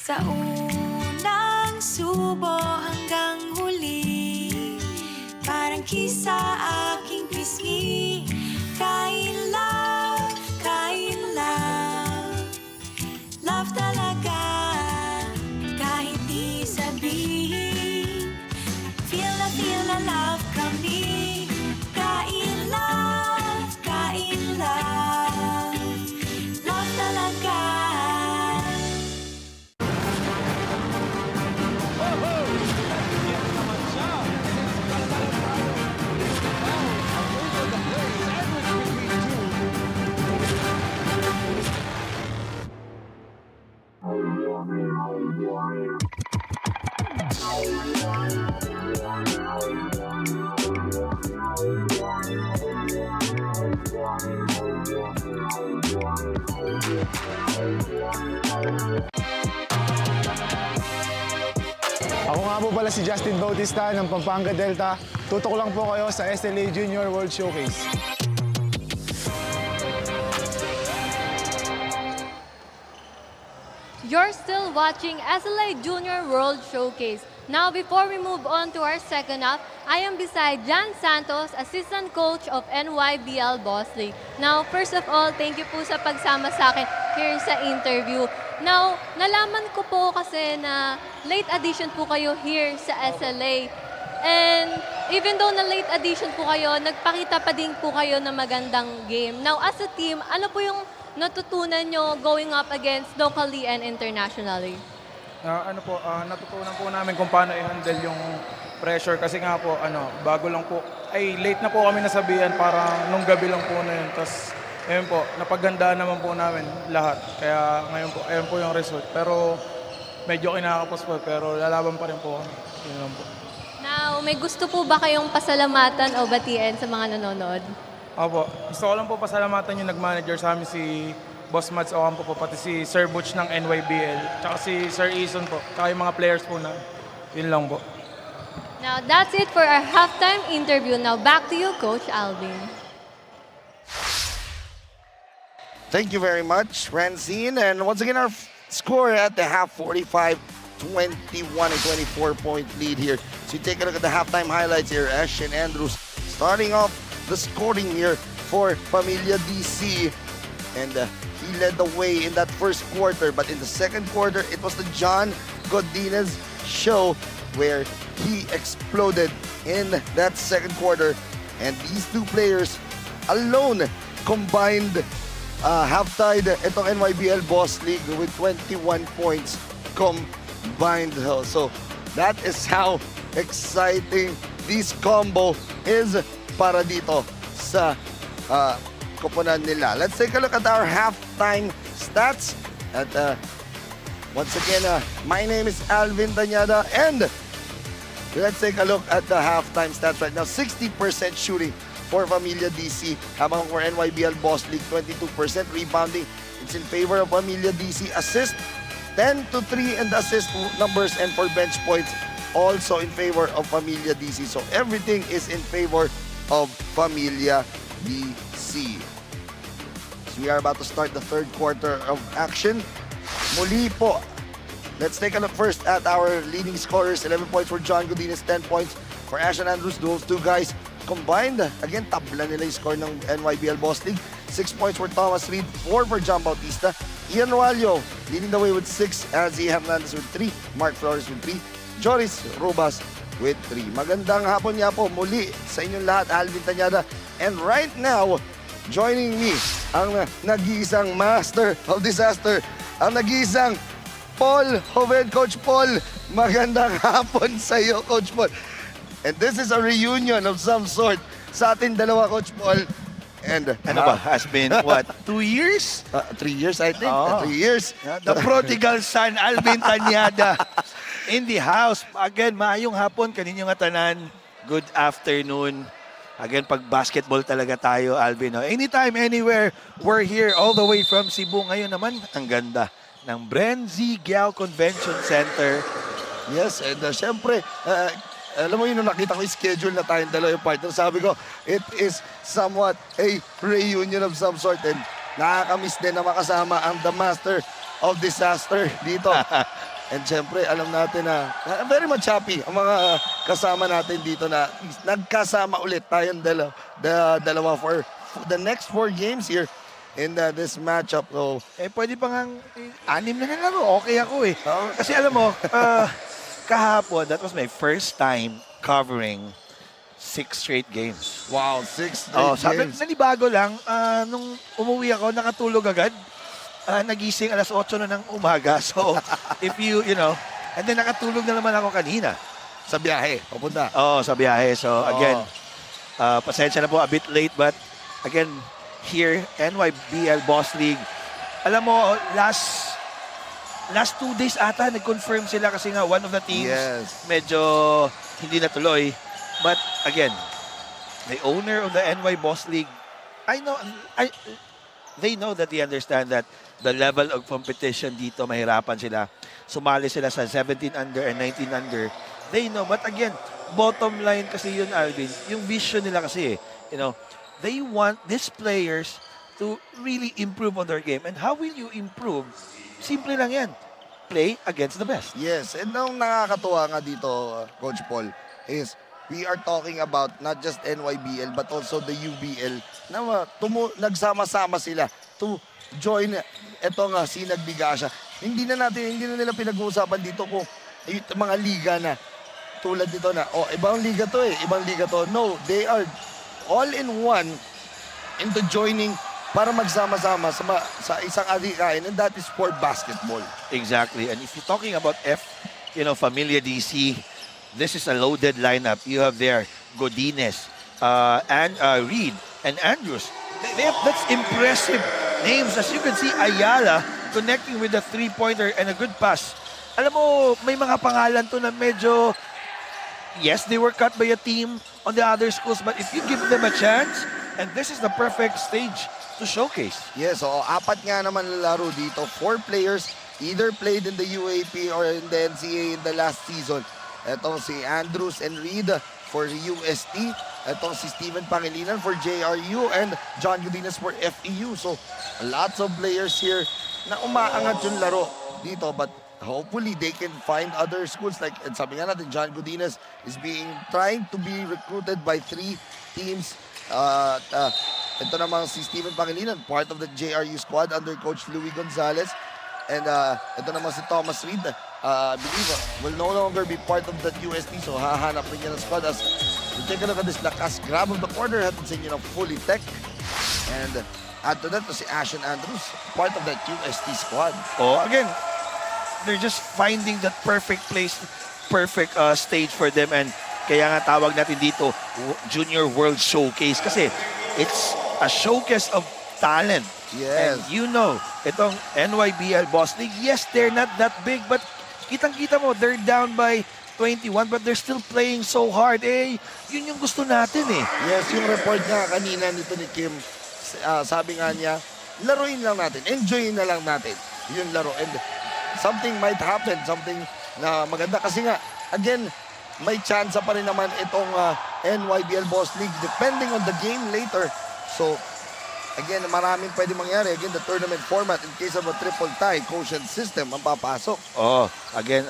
Sa unang subo hanggang huli, parang kisa aking pisngi. Kain love, love talaga. Kahit di sabihin, feel na love kami. Kain love, love talaga. Yan na naman siya. Says, kalma lang tayo. Foul away from the play. Sandwich between two. Ako nga po pala si Justin Bautista ng Pampanga Delta. Tutok lang po kayo sa SLA Junior World Showcase. You're still watching SLA Junior World Showcase. Now, before we move on to our second half, I am beside Jan Santos, Assistant Coach of NYBL Boss League. Now, first of all, thank you po sa pagsama sa akin here sa interview. Now, nalaman ko po kasi na late addition po kayo here sa SLA. And even though na late addition po kayo, nagpakita pa din po kayo ng magandang game. Now, as a team, ano po yung natutunan nyo going up against locally and internationally? Natutunan po namin kung paano i-handle yung pressure kasi nga po, bago lang po, late na po kami nasabihan, parang nung gabi lang po na yun. Tapos, ayun po, napagandaan naman po namin lahat. Kaya ngayon po, ayun po yung result. Pero medyo kinakapos po, pero lalaban pa rin po kami. Yun lang po. Now, may gusto po ba kayong pasalamatan o batiin sa mga nanonood? Opo, gusto ko lang po pasalamatan yung nag-manager sa amin, si Boss Mads Ocampo po, pati si Sir Butch ng NYBL, tsaka si Sir Eason po, tsaka yung mga players po na. Yun lang po. Now, that's it for our halftime interview. Now, back to you, Coach Alvin. Thank you very much, Francine. And once again, our score at the half, 45-21, a 24-point lead here. So you take a look at the halftime highlights here. Asya and Andrews starting off the scoring here for Familia DC. And he led the way in that first quarter. But in the second quarter, it was the John Godinez show where he exploded in that second quarter. And these two players alone combined half-tied itong NYBL Boss League with 21 points combined. So that is how exciting this combo is para dito sa koponan nila. Let's take a look at our halftime stats. At once again, my name is Alvin Tanyada, and let's take a look at the halftime stats right now. 60% shooting for Familia DC, habang for NYBL Boss League, 22% rebounding. It's in favor of Familia DC. Assist, 10-3 and assist numbers, and for bench points, also in favor of Familia DC. So everything is in favor of Familia DC. So we are about to start the third quarter of action. Muli po, let's take a look first at our leading scorers. 11 points for John Godinez, 10 points for Asya and Andrews. Those two guys combined, again, tabla nila yung score ng NYBL Boss League. 6 points for Thomas Reed, 4 for John Bautista. Ian Roalio leading the way with 6, Azzy Hernandez with 3, Mark Flores with 3, Joris Robas with 3. Magandang hapon niya po muli sa inyong lahat, Alvin Tanyada. And right now, joining me, ang nag-iisang master of disaster, ang nag-iisang Paul Joven. Coach Paul, magandang hapon sa iyo, Coach Paul. And this is a reunion of some sort sa ating dalawa, Coach Paul. And ano ba, has been, what, 2 years? 3 years, I think. Oh. 3 years. The prodigal son, Alvin Tanyada, in the house. Again, maayong hapon, kaninyo nga tanan. Good afternoon. Again, pag basketball talaga tayo, Alvin. No? Anytime, anywhere, we're here all the way from Cebu. Ngayon naman, ang ganda ng BREN GUIAO Convention Center. Yes, and syempre, alam mo yun, nung nakita ko yung schedule na tayong dalawa yung partner, sabi ko, it is somewhat a reunion of some sort. And nakakamiss din na makasama ang the master of disaster dito. And syempre, alam natin na very much happy ang mga kasama natin dito na nagkasama ulit tayong dalawa for the next 4 games here in this matchup. So, Pwede pa nga 6 na lang ako. Okay ako eh. Kasi alam mo, kahapon, that was my first time covering 6 straight games. wow, 6 straight games. Nanibago lang, nung umuwi ako, nakatulog agad. Nagising alas 8 na ng umaga. So, if you know, and then nakatulog na naman ako kanina. Sa biyahe, papunta. Sa biyahe. So, again, pasensya na po, a bit late, but again, here, NYBL Boss League. Alam mo, last 2 days ata, nag-confirm sila kasi nga one of the teams medyo hindi natuloy. But again, the owner of the NY Boss League, they know that they understand that the level of competition dito, mahirapan sila. Sumali sila sa 17 under and 19 under. They know. But again, bottom line kasi yun, Alvin, yung vision nila kasi, they want these players to really improve on their game. And how will you improve? Simple lang yan. Play against the best. Yes, and ang nakakatuwa nga dito, Coach Paul, is we are talking about not just NYBL but also the UBL na nagsama-sama sila to join etong Sinag Asya. Hindi na nila pinag-uusapan dito kung mga liga na tulad dito na, ibang liga to. No, they are all in one into joining para magsama-sama sa isang adhikain, and that is for basketball. Exactly. And if you're talking about Familia DC, this is a loaded lineup. You have there Godinez, and Reed, and Andrews. That's impressive names. As you can see, Ayala connecting with a three-pointer and a good pass. Alam mo, may mga pangalan to na medyo, yes, they were cut by a team on the other schools, but if you give them a chance, and this is the perfect stage to showcase. Yes, so 4 nga naman laro dito. 4 players either played in the UAP or in the NCAA in the last season. Ito si Andrews and Reed for UST. Ito si Steven Pangilinan for JRU and John Godinez for FEU. So, lots of players here na umaangat yung laro dito, but hopefully they can find other schools like, and sabi nga natin, John Godinez is trying to be recruited by 3 teams. Ito namang si Steven Pangilinan, part of the JRU squad under Coach Louis Gonzalez. And ito naman si Thomas Reed, I believe will no longer be part of that UST, so hahanap rin niya ng squad. As we take a look at this lakas grab of the corner, hatid sa inyo ng fully tech. And add to that, si Ashen Andrews, part of that UST squad. Oh, again, they're just finding that perfect place, perfect stage for them, and kaya nga tawag natin dito Junior World Showcase kasi it's a showcase of talent. Yes. And itong NYBL Boss League, yes, they're not that big, but kitang-kita mo, they're down by 21, but they're still playing so hard. Yun yung gusto natin eh. Yes, yung report nga kanina nito ni Kim, sabi nga niya, laruin lang natin, enjoyin na lang natin yung laro. And something might happen, something na maganda. Kasi nga, again, may chance pa rin naman itong NYBL Boss League depending on the game later. So, again, maraming pwede mangyari. Again, the tournament format in case of a triple tie, quotient system ang papasok. Oh, again,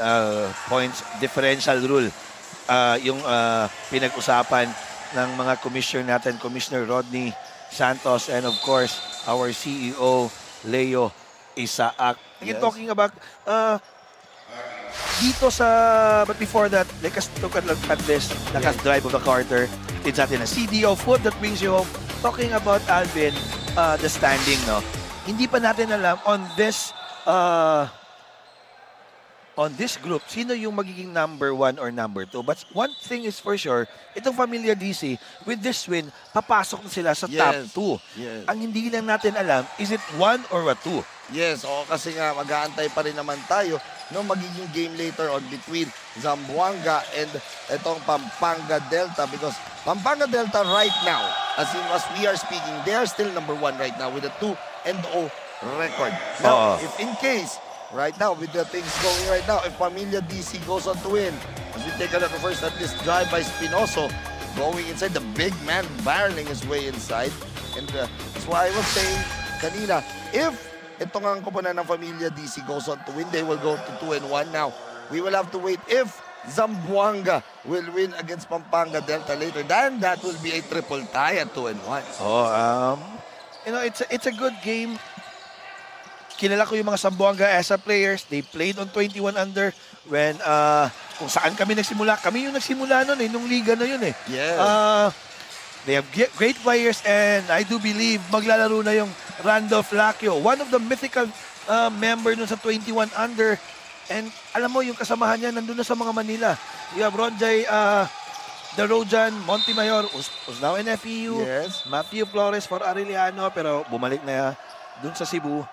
points differential rule. Yung pinag-usapan ng mga commissioner natin, Commissioner Rodney Santos, and of course, our CEO, Leo Isaac. Again, talking about dito but before that, let us look at this, lakas drive of the quarter. It's natin a CDO foot that brings you home. Talking about Alvin, the standing, no? Hindi pa natin alam on this group, sino yung magiging number 1 or number 2. But one thing is for sure, itong Familia DC, with this win, papasok na sila sa top 2. Yes. Ang hindi lang natin alam, is it 1 or a 2? Yes, kasi nga mag-aantay pa rin naman tayo no magiging game later on between Zamboanga and itong Pampanga Delta, because Pampanga Delta right now, as we are speaking, they are still number 1 right now with a 2-0 record. Now, if in case, right now, with the things going right now, if Familia DC goes on to win, as we take a look first at this drive by Spinoso, going inside, the big man barreling his way inside. And that's why I was saying kanina, if itong ang koponan ng Familia DC goes on to win, they will go to 2-1 now. We will have to wait if Zamboanga will win against Pampanga Delta later. Then that will be a triple tie at 2-1. It's a good game. Kilala ko yung mga Zamboanga ESA players. They played on 21 under when kung saan kami nagsimula. Kami yung nagsimula nun nung Liga na yun eh. Yeah. They have great players, and I do believe maglalaro na yung Randolph Lacchio, one of the mythical member nun sa 21 under. And alam mo, yung kasamahan niya nandun na sa mga Manila. You have Ronjay Darojan Montemayor, who's now in FEU. Yes. Matthew Flores for Arellano, pero bumalik na dun sa Cebu.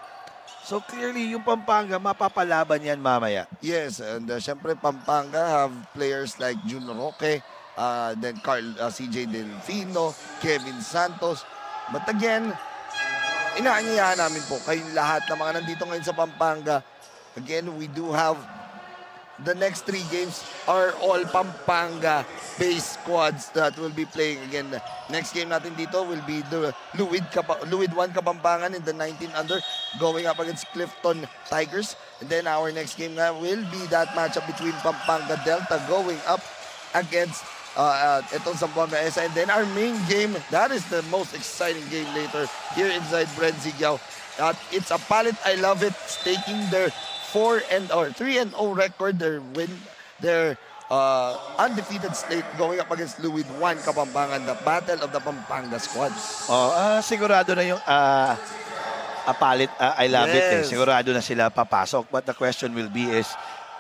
So clearly, yung Pampanga, mapapalaban yan mamaya. Yes, and syempre Pampanga have players like Jun Roque, then CJ Delfino, Kevin Santos. But again, inaanyayahan namin po kayong lahat na mga nandito ngayon sa Pampanga. Again, we do have the next 3 games are all Pampanga-based squads that will be playing. Again, next game natin dito will be the Luwid 1 Kapampangan in the 19 under going up against Clifton Tigers. And then our next game na will be that matchup between Pampanga Delta going up against itong Zamboanga ESA. And then our main game, that is the most exciting game later here inside BREN GUIAO. It's a palette, I love it, staking their 3-0 record, their undefeated slate going up against Louis Juan Kapampangan, the Battle of the Pampanga Squads. Sigurado na yung palit, I love it eh. Yes. Sigurado na sila papasok. But the question will be is,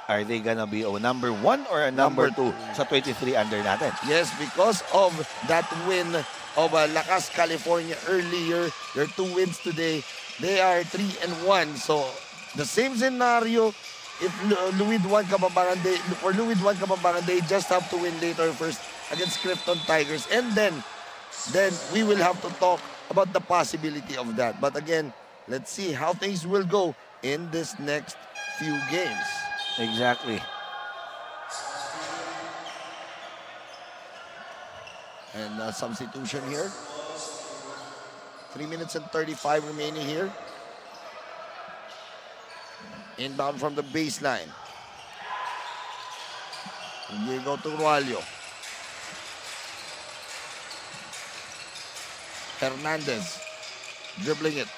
are they gonna be a number 1 or a number 2 sa 23 under natin? Yes, because of that win of Lakas California earlier, their 2 wins today, they are 3-1. So the same scenario. If Louis Juan Kapampangan, they just have to win later first against Clifton Tigers, and then we will have to talk about the possibility of that. But again, let's see how things will go in this next few games. Exactly. And substitution here. 3 minutes and 35 remaining here. Inbound from the baseline. Diego Turwalio. Hernandez dribbling it.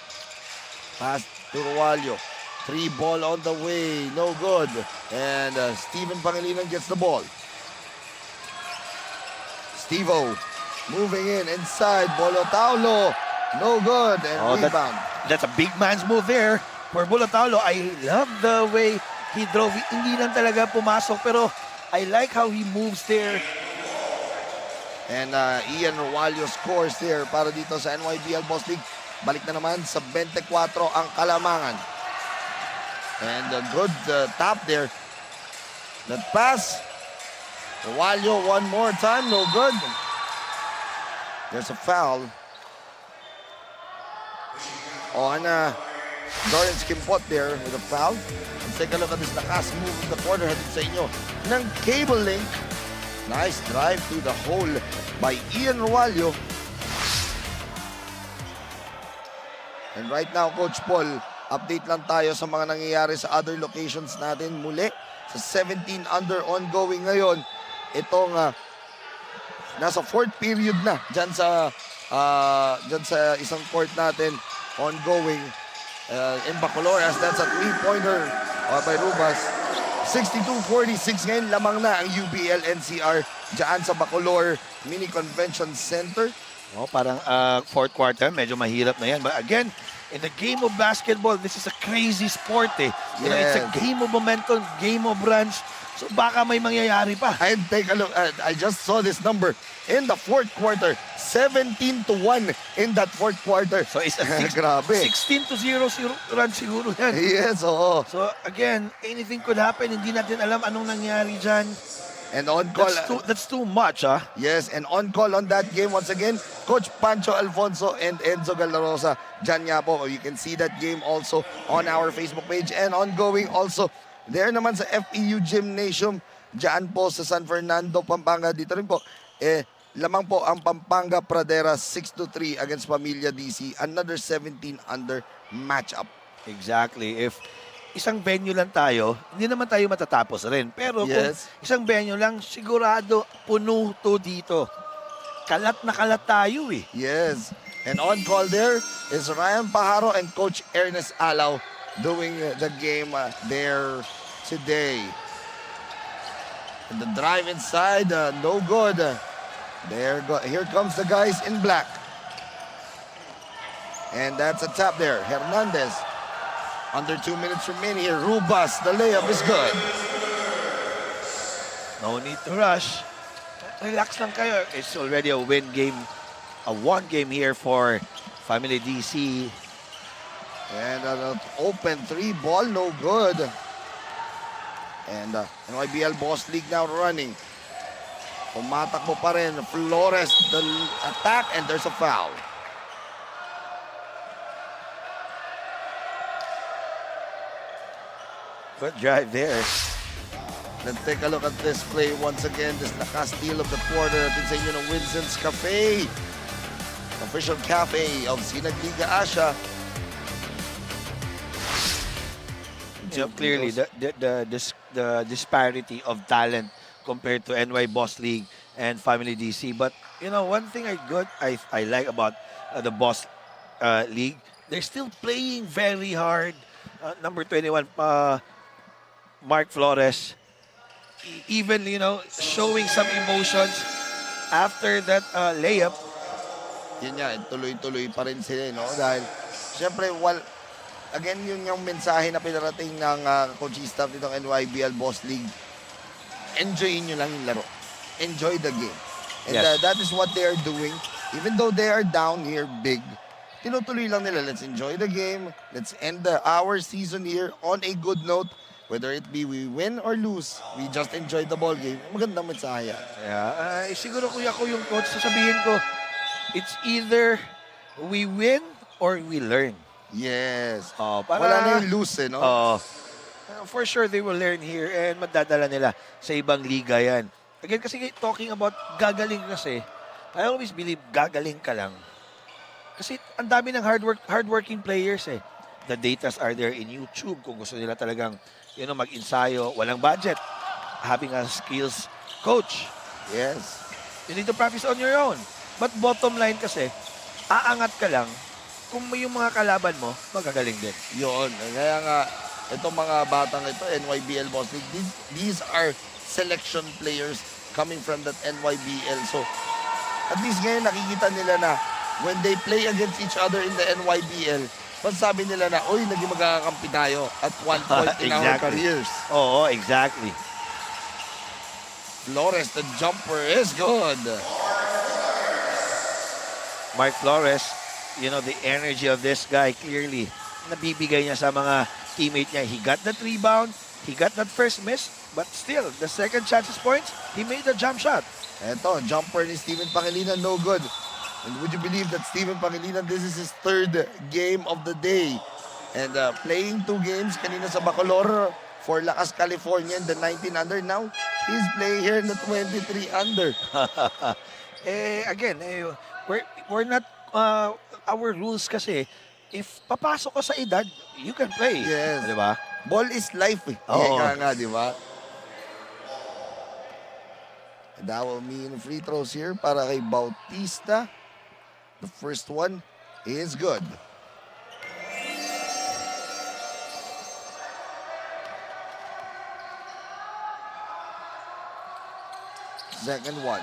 Pass Turwalio. 3 ball on the way. No good. And Steven Pangilinan gets the ball. Stevo moving in inside. Bolotaulo. No good. And rebound. That's a big man's move there. For Bolotaulo, I love the way he drove. Hindi lang talaga pumasok, pero I like how he moves there. And Ian Roalio scores there para dito sa NYBL Boss League. Balik na naman sa 24 ang Kalamangan. And a good tap there. That pass. Roalio one more time, no good. There's a foul on Dorian Skimpot there with a foul. Let's take a look at this Lakas move in the corner hatid sa inyo ng cable link. Nice drive to the hole by Ian Roalio. And right now, Coach Paul, update lang tayo sa mga nangyayari sa other locations natin. Muli, sa 17 under ongoing ngayon. Itong nasa 4th period na dyan sa isang court natin ongoing. In Bacolor, as that's a 3-pointer by Rubas. 62-46 ngayon, lamang na ang UBL NCR dyan sa Bacolor Mini Convention Center. Parang 4th quarter, medyo mahirap na yan. But again, in the game of basketball, this is a crazy sport eh. You know, it's a game of momentum, game of runs. So baka may mangyayari pa. And take a look, I just saw this number in the 4th quarter. 17-1 in that 4th quarter. So it's a grabe. 16-0 run siguro yan. Yes, oo. So again, anything could happen. Hindi natin alam anong nangyari dyan. And on call. That's too much, ah. Yes, and on call on that game once again, Coach Pancho Alfonso and Enzo Galarosa. Dyan nga po, you can see that game also on our Facebook page and ongoing also. There naman sa FEU Gymnasium, dyan po sa San Fernando, Pampanga. Dito rin po, lamang po ang Pampanga Pradera 6-3 against Pamilya DC. Another 17 under matchup. Exactly. If isang venue lang tayo, hindi naman tayo matatapos rin. Pero kung isang venue lang, sigurado puno to dito. Kalat na kalat tayo eh. Yes. And on call there is Ryan Pajaro and Coach Ernest Alaw doing the game there today. And the drive inside, no good. Here comes the guys in black. And that's a tap there. Hernandez. Under 2 minutes remaining here. Rubas, the layup is good. No need to rush. Relax lang kayo. It's already a win game. A 1 game here for Family DC. And an open 3 ball, no good. And NYBL Boss League now running. Pumatakbo pa rin. Flores, the attack, and there's a foul. Good drive there. Let's take a look at this play once again. This Lakas steal of the quarter. Atin sa inyo ng Winston's Cafe. Official cafe of Sinag Liga Asya. So clearly, the disparity of talent compared to NY Boss League and Family DC. But, you know, one thing I like about the Boss League, they're still playing very hard. Number 21, Mark Flores. even, showing some emotions after that layup. Yun nga, tuloy-tuloy pa rin sila, no? Dahil, syempre, again, yun yung mensahe na pinarating ng coaching staff nitong NYBL Boss League. Enjoyin nyo lang yung laro. Enjoy the game. And Yes. that is what they are doing. Even though they are down here big, tinutuloy lang nila, let's enjoy the game. Let's end our season here on a good note. Whether it be we win or lose, we just enjoy the ball game. Magandang mensahe yan. Yeah, siguro kuya ko yung coach, sasabihin ko, it's either we win or we learn. Yes. Para, Wala na yung lose, no? For sure, they will learn here and madadala nila sa ibang liga yan. Again, kasi talking about gagaling kasi, I always believe gagaling ka lang. Kasi ang dami ng hardworking players eh. The datas are there in YouTube kung gusto nila talagang mag-ensayo, walang budget. Having a skills coach. Yes. You need to practice on your own. But bottom line kasi, aangat ka lang kung may yung mga kalaban mo, magagaling din. Yun. Kaya nga, itong mga batang ito, NYBL Boss League, these are selection players coming from that NYBL. So, at least ngayon nakikita nila na when they play against each other in the NYBL, masasabi nila na, oy, naging magkakampi tayo at one point in our careers. Oo, exactly. Flores, the jumper is good. Mark Flores, the energy of this guy, clearly, nabibigay niya sa mga teammate niya. He got that rebound, he got that first miss, but still, the second chances points, he made a jump shot. Eto, jumper ni Steven Pangilinan, no good. And would you believe that Steven Pangilinan, this is his third game of the day. And playing 2 games kanina sa Bacolor for Lakas, California in the 19 under. Now, he's playing here in the 23 under. Again, we're not, our rules kasi, if papasok ka sa edad, you can play. Yes. Di ba? Ball is life eh. Oo. Kaya nga, di ba? That will mean free throws here para kay Bautista. The first one is good. Second one.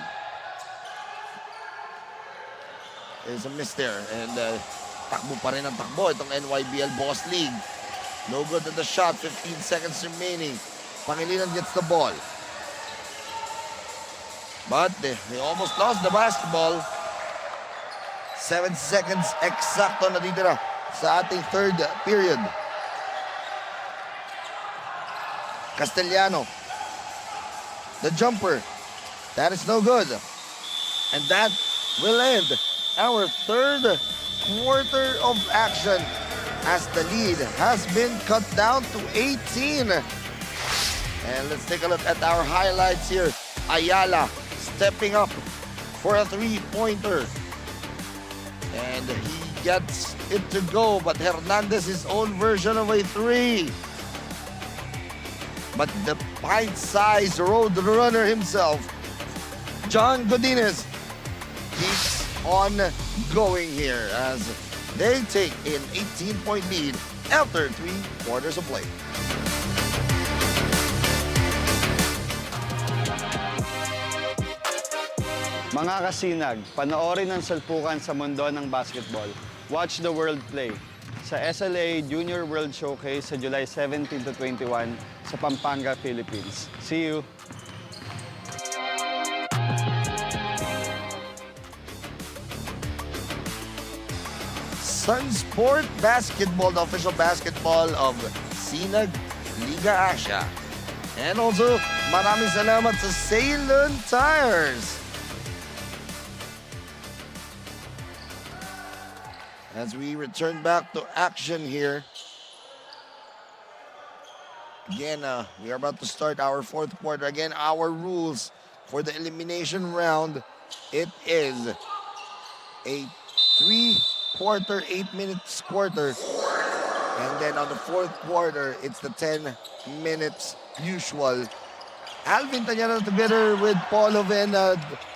There's a miss there. And takbo pa rin ang takbo itong NYBL Boss League. No good on the shot. 15 seconds remaining. Pangilinan gets the ball. But they almost lost the basketball. 7 seconds eksakto na ditira sa ating third period. Castellano. The jumper. That is no good. And that will end our third quarter of action as the lead has been cut down to 18. And let's take a look at our highlights here. Ayala stepping up for a three-pointer. And he gets it to go, but Hernandez his own version of a three. But the pint-sized road runner himself, John Godinez, keeps on going here as they take an 18-point lead after 3 quarters of play. Mga kasinag, panoorin ang salpukan sa mundo ng basketball. Watch the world play sa SLA Junior World Showcase sa July 17 to 21 sa Pampanga, Philippines. See you! Sunsport Basketball, the official basketball of Sinag, Liga, Asya. And also, maraming salamat sa Ceylon Tires. As we return back to action here. Again, we are about to start our fourth quarter. Again, our rules for the elimination round, it is a 3-quarter, 8 minutes quarter. And then on the fourth quarter, it's the 10 minutes usual. Alvin Tanyana together with Paul Oven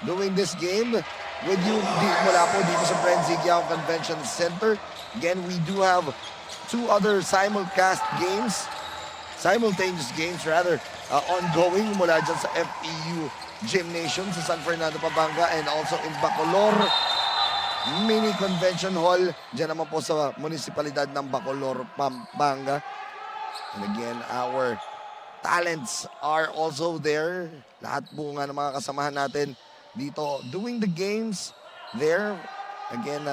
doing this game. With you mula po dito sa BREN GUIAO Convention Center. Again, we do have 2 other simultaneous games ongoing mula dyan sa FEU Gymnasium sa San Fernando, Pampanga, and also in Bacolor Mini Convention Hall. Diyan naman po sa munisipalidad ng Bacolor, Pampanga. And again, our talents are also there. Lahat po nga ng mga kasamahan natin dito doing the games there. Again,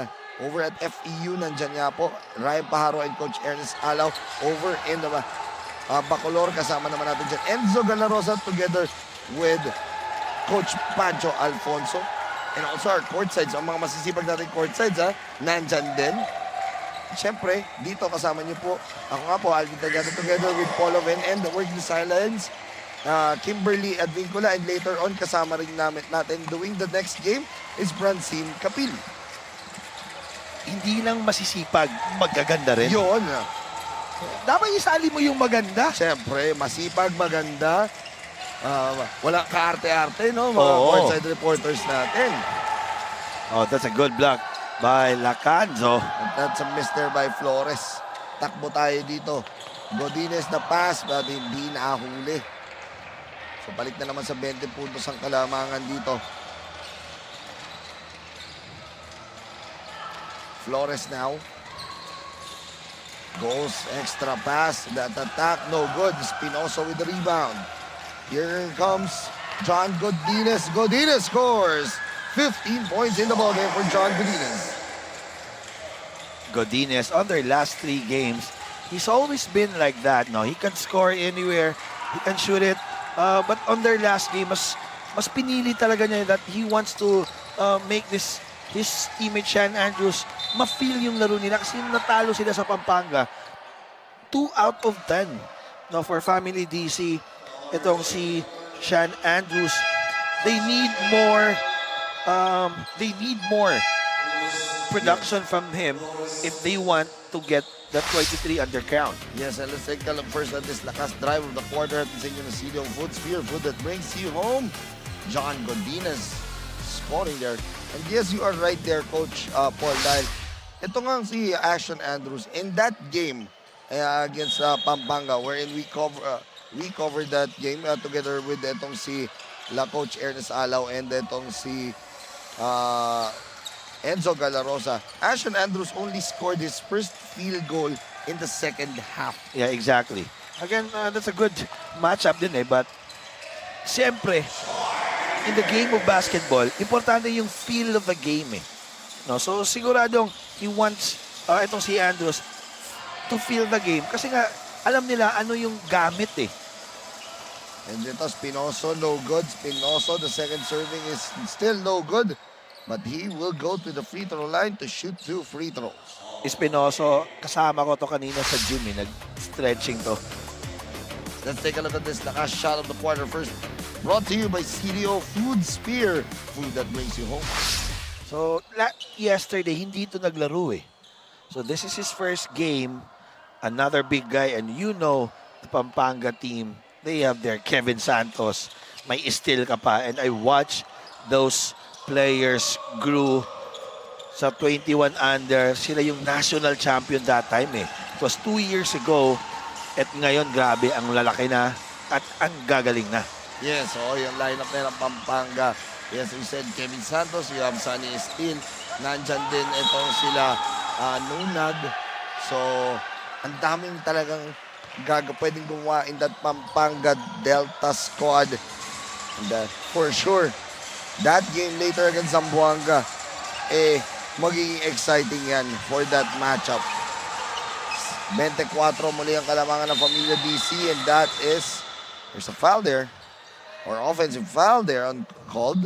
over at FEU, nandyan nga po Ryan Pajaro and Coach Ernest Alaw. Over in the Bacolor, kasama naman natin dyan Enzo Galarosa together with Coach Pancho Alfonso. And also our courtsides, ang mga masisipag natin courtsides, nandyan din. Siyempre, dito kasama niyo po, ako nga po, Alvin Tagado together with Paulo Ven and the Working Silence, Kimberly Advincula, and later on, kasama rin natin doing the next game is Francine Capil. Hindi lang masisipag, magaganda rin. Yun. Dapat isali mo yung maganda. Siyempre, masipag, maganda. Wala kaarte-arte, no? Mga Oo. courtside reporters natin. Oh, that's a good block by Lacanzo. And that's a miss there by Flores. Takbo tayo dito. Godinez na pass, but hindi nahuli. So, balik na naman sa 20 puntos ang kalamangan dito. Flores now. Goes extra pass. That attack, no good. Espinoso with the rebound. Here comes John Godinez. Godinez scores 15 points in the ballgame for John Godinez. Godinez, on their last 3 games, he's always been like that. No, he can score anywhere. He can shoot it. But on their last game, mas pinili talaga niya that he wants to make his teammate Sean Andrews ma-feel yung laro nila kasi natalo sila sa Pampanga. 2 out of 10. No, for Family DC, itong si Sean Andrews, they need more production from him if they want to get that 23 under count. Yes, and let's take a look first at this lakas drive of the quarter at the Senyo Nasidio Food Sphere. Food that brings you home. John Godinez scoring there. And yes, you are right there, Coach Paul, dahil ito nga si Ashton Andrews in that game against Pampanga, wherein we covered that game together with itong si Coach Ernest Alaw and itong si Enzo Galarosa. Ashton Andrews only scored his first field goal in the second half. Yeah, exactly. Again, that's a good matchup din but siyempre, in the game of basketball, importante yung feel of the game No, so siguradong he wants itong si Andrews to feel the game kasi nga alam nila ano yung gamit And ito, Spinoso, no good. Spinoso, the second serving is still no good. But he will go to the free throw line to shoot 2 free throws. Espinoso, kasama ko to kanina sa gym nag-stretching to. Let's take a look at this lakas shot of the quarter first. Brought to you by CDO Food Sphere. Food that brings you home. So, yesterday, hindi ito naglaro So, this is his first game. Another big guy. And you know, the Pampanga team, they have their Kevin Santos. May steal ka pa. And I watched those players grew sa 21 under. Sila yung national champion that time It was 2 years ago. At ngayon, grabe, ang lalaki na at ang gagaling na. Yes, yung lineup na ng Pampanga. Yes, we said Kevin Santos, you have Sunny Steele. Nandyan din itong sila Nunag. So, ang daming talagang pwedeng gumawa in that Pampanga Delta squad. And for sure, that game later against Zamboanga, magiging exciting yan for that matchup. 24 muli ang kalamangan ng Pamilya DC, and that is, there's a foul there, or offensive foul there called.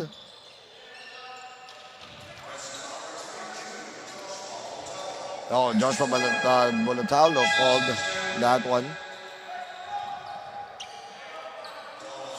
Oh, Joshua Bolotalo called that one.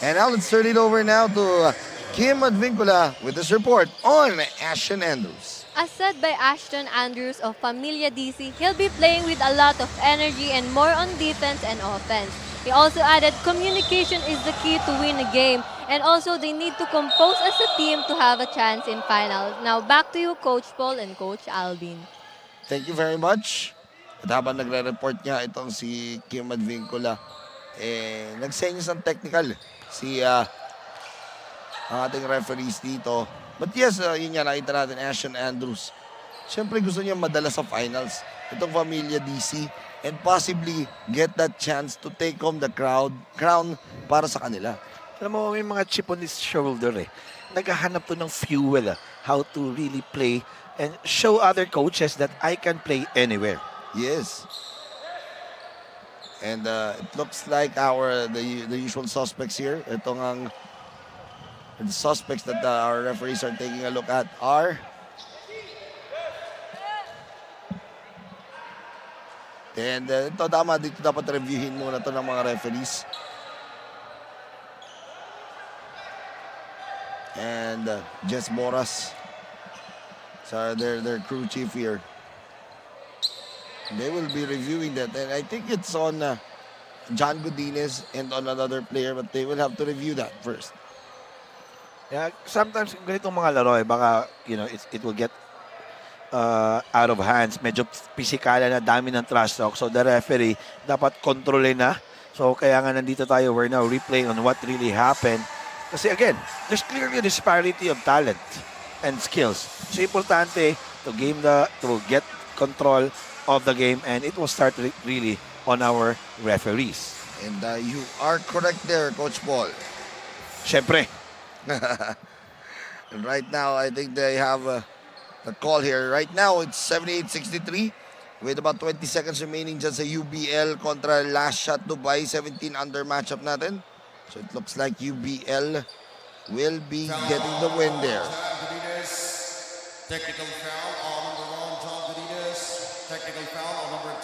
And now let's turn it over now to Kim Advincula with this report on Ashton Andrews. As said by Ashton Andrews of Pamilya DC, he'll be playing with a lot of energy and more on defense and offense. He also added communication is the key to win a game, and also they need to compose as a team to have a chance in finals. Now back to you, Coach Paul and Coach Alvin. Thank you very much. At habang nagre-report niya itong si Kim Advincula, nag-senyas ng technical si ang ating referees dito. But yes, yun nga, nakita natin, Ashton Andrews. Siyempre gusto niya madala sa finals. Itong Familia DC. And possibly get that chance to take home the crown para sa kanila. Alam mo, may mga chip on his shoulder eh. Naghahanap to ng fuel, how to really play and show other coaches that I can play anywhere. Yes. And it looks like the usual suspects here. Ito ang the suspects that our referees are taking a look at are and ito tama, dito dapat reviewin muna to ng mga referees. And Jess Boras, so their crew chief here. They will be reviewing that, and I think it's on John Godinez and on another player, but they will have to review that first. Yeah, sometimes ganitong mga laro baka it will get out of hands. Medyo pisikala na, dami ng trash talk. So the referee dapat kontrolin na. So kaya nga nandito tayo, we're now replaying on what really happened. Kasi again, there's clearly a disparity of talent and skills. So importante to get control of the game, and it will start really on our referees. And you are correct there, Coach Paul. Siyempre. And right now, I think they have the call here. Right now, it's 78-63 with about 20 seconds remaining dyan sa UBL kontra Last Shot Dubai, 17 under matchup natin. So it looks like UBL will be getting the win there. Technical foul on number 1, John Godinez. Technical foul on number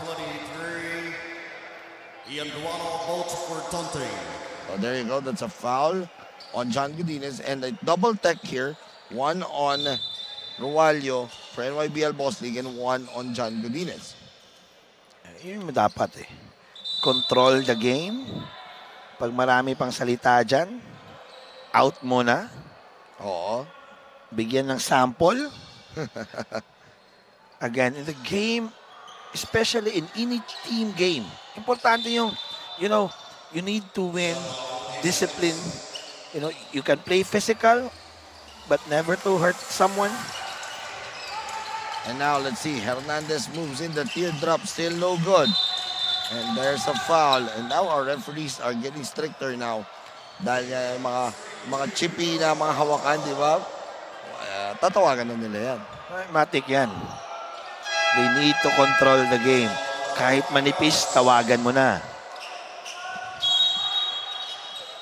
23, Ian Duano, both for taunting. So there you go. That's a foul on John Godinez. And a double tech here. One on Rualio for NYBL Boss League and one on John Godinez. Yun dapat eh. Control the game. Pag marami pang salita dyan, out muna. Oo. Bigyan ng sample. Again, in the game, especially in any team game, importante yung, you need to win discipline. You can play physical, but never to hurt someone. And now, let's see. Hernandez moves in. The teardrop still no good. And there's a foul. And now our referees are getting stricter now. Dahil mga chippy na mga hawakan, di ba? Tatawagan na nila yan. Matik yan. They need to control the game. Kahit manipis, tawagan mo na.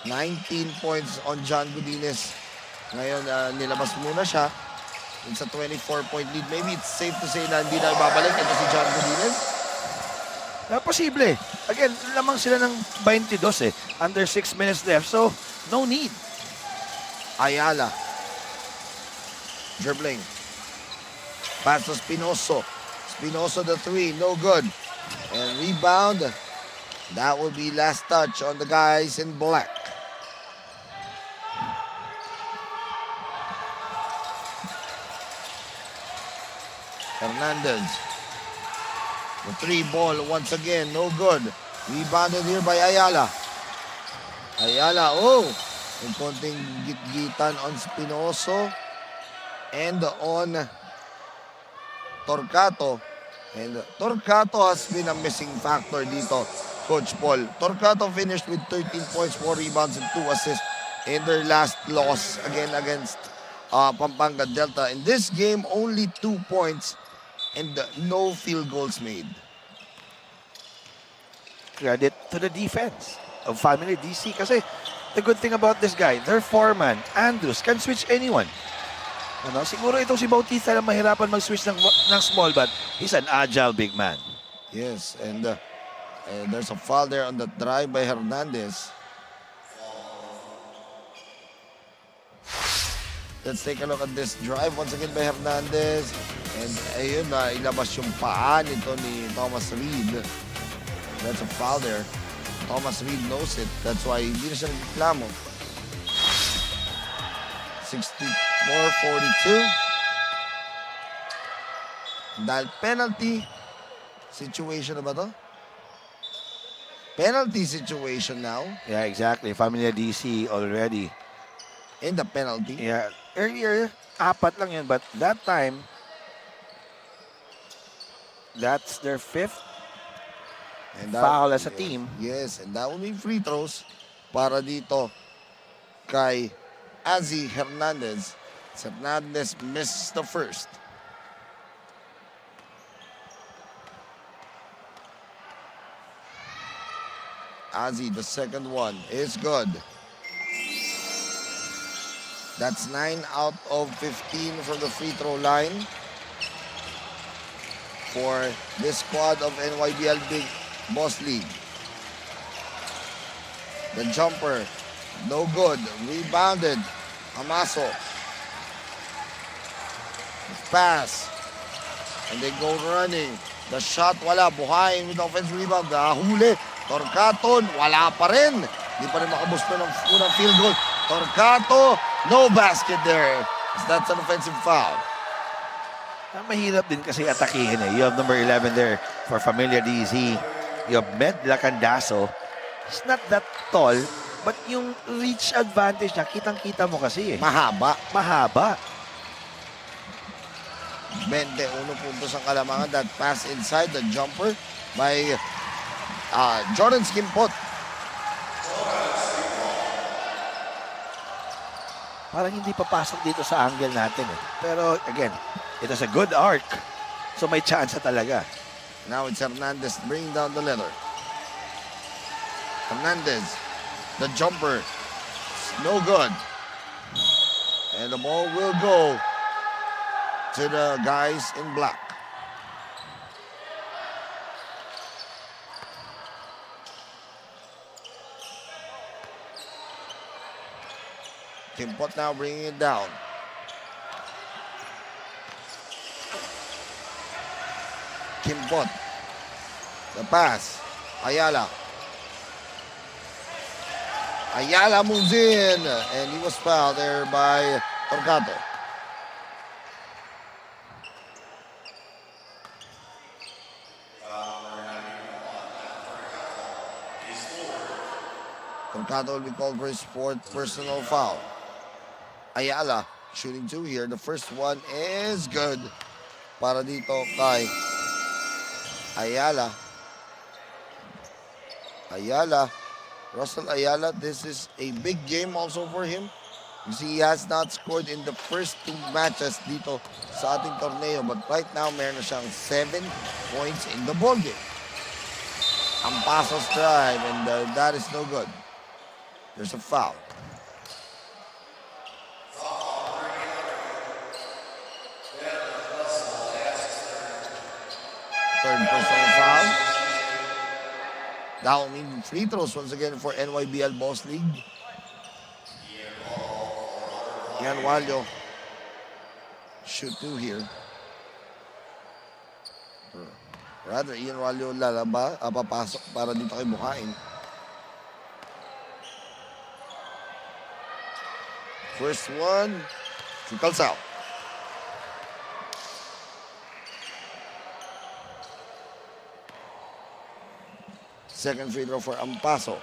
19 points on John Godinez. Ngayon, nilabas muna siya. It's a 24-point lead. Maybe it's safe to say na hindi na ibabalik. Ito si John Godinez. Posible. Again, lamang sila ng 22 eh. Under 6 minutes left. So, no need. Ayala. Dribbling. Pass to Spinoso. Spinoso the 3. No good. And rebound. That will be last touch on the guys in black. Hernandez. The 3 ball once again, no good. Rebounded here by Ayala. Ayala, yung konting git-gitan on Spinoso and on Torcato. And Torcato has been a missing factor dito, Coach Paul. Torcato finished with 13 points, 4 rebounds, and 2 assists in their last loss again against Pampanga Delta. In this game, only 2 points and no field goals made. Credit to the defense of Family DC kasi the good thing about this guy, their foreman, Andrews, can switch anyone. Siguro itong si Bautista na mahirapan mag-switch ng small, but he's an agile big man. Yes, and there's a foul there on the drive by Hernandez. Let's take a look at this drive once again by Hernandez. And ayun na, ilabas yung paa nito ni Thomas Reed. That's a foul there. Thomas Reed knows it. That's why hindi na siya nagreklamo. 64-42. Dahil penalty situation na ba to? penalty situation now. Yeah, exactly. Familia DC already. In the penalty. Yeah, earlier, 4 lang yun. But that time, that's their 5th And foul as a team. Yes, and that will be free throws para dito kay Azzy Hernandez. Hernandez misses the first. Azzy, the second one, is good. That's 9 out of 15 from the free throw line for this squad of NYBL Big Boss League. The jumper, no good. Rebounded. Amaso. Pass. And they go running. The shot, wala. Buhayin with the offensive rebound. Nahuli. Torcato, wala pa rin. Hindi pa rin makabusto ng unang field goal. Torcato, no basket there. That's an offensive foul. Mahirap din kasi atakihin eh. You have number 11 there for Familia DC. You have Med Lacandaso. He's not that tall, but yung reach advantage niya, kitang-kita mo kasi eh. Mahaba. Mahaba. 21 puntos ang kalamangan. That pass inside the jumper by Jordan Skimpot. Parang hindi papasok dito sa angle natin eh. Pero again, it was a good arc. So may chance talaga. Now it's Hernandez bringing down the leather. Hernandez, the jumper, no good. And the ball will go to the guys in black. Kimpot now bringing it down. Kimpot. The pass. Ayala. Ayala moves in. And he was fouled there by Torcato. Torcato will be called for his fourth personal foul. Ayala shooting 2 here. The first one is good. Para dito kay Ayala. Russell Ayala, this is a big game also for him. You see, he has not scored in the first 2 matches dito sa ating torneo. But right now, meron na siyang 7 points in the ball game. Ang pasos drive, and that is no good. There's a foul. Third personal foul. That will mean free throws once again for NYBL Boss League. Ian Walio shoot 2 here. Rather, Ian Walio papasok para dito kay Buhain. First one, trickles out. Second free throw for Ampaso.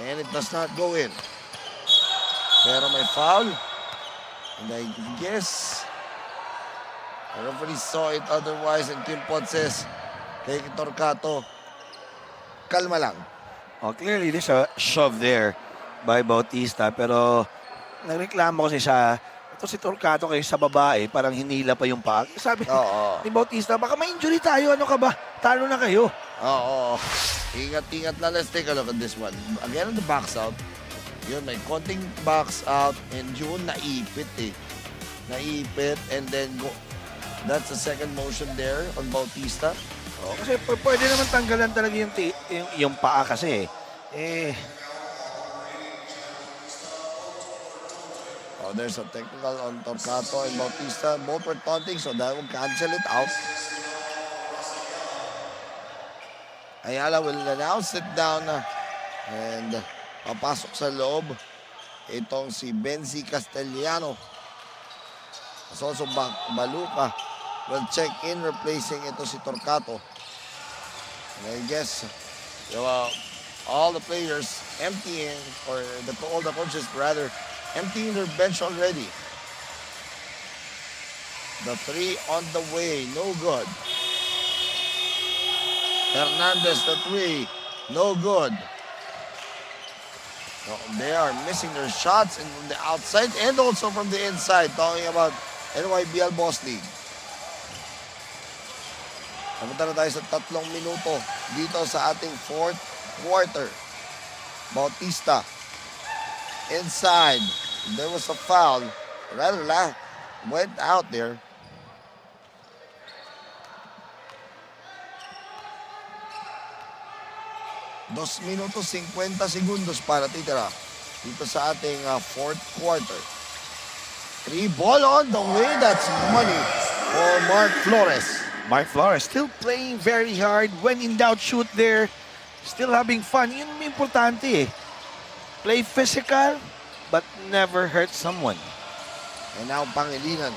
And it does not go in. Pero may foul. And I guess the referee saw it otherwise, and Kimpot says kay Torcato, kalma lang. Oh, clearly there's a shove there by Bautista, pero nagreklamo kasi siya. Ito si Torcato kayo sa babae, parang hinila pa yung paa. Sabi ni Bautista, baka ma-injury tayo, ano ka ba? Talo na kayo. Oo. Ingat-ingat na. Let's take a look at this one. Again on the box out. Yun, may konting box out, and yun, naipit eh. Naipit, and then go. That's the second motion there on Bautista. Oh, kasi pwede naman tanggalan talaga yung paa kasi there's a technical on Torcato and Bautista. Both were taunting, so that will cancel it out. Ayala will now sit down and papasok sa loob. Itong si Benzi Castellano. There's also Baluca will check in, replacing ito si Torcato. And I guess all the players emptying, or all the coaches rather, emptying their bench already. The three on the way, no good. Hernandez, the three, no good. No, they are missing their shots and from the outside and also from the inside. Talking about NYBL Boss League. Napunta na tayo sa 3 minuto dito sa ating 4th quarter. Bautista inside. There was a foul. Rather, went out there. 2 minutos 50 segundos para titira dito sa ating 4th quarter. 3 ball on the way. That's money for Mark Flores. Mark Flores still playing very hard. When in doubt, shoot there. Still having fun. Yun yung importante eh. Play physical, but never hurt someone. And now Pangilinan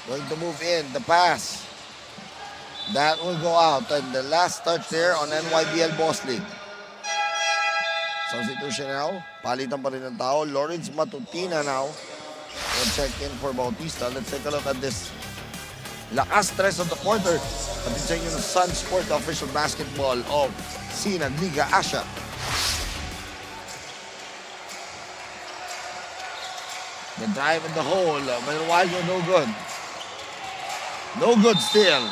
going to move in. The pass. That will go out. And the last touch there on NYBL Boss League. Substitution now. Palitan pa rin ng tao. Lawrence Matutina now will check in for Bautista. Let's take a look at this. Lakas tres of the quarter. At sa inyo ng Sun Sport, the official basketball of Sinag, Liga, Asya. The drive in the hole. Meanwhile, no good. No good still.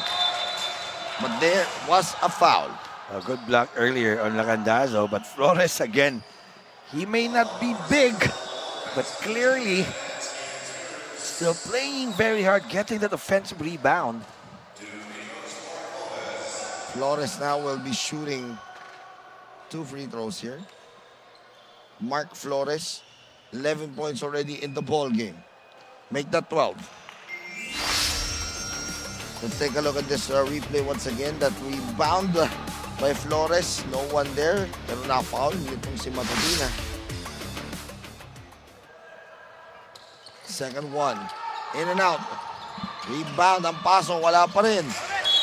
But there was a foul. A good block earlier on Lacandazo, but Flores again, he may not be big, but clearly still playing very hard, getting that offensive rebound. Flores now will be shooting 2 free throws here. Mark Flores, 11 points already in the ball game. Make that 12. Let's take a look at this replay once again. That rebound by Flores. No one there. Pero na-foul. Itong si Matutina. Second one. In and out. Rebound. Ang paso. Wala pa rin.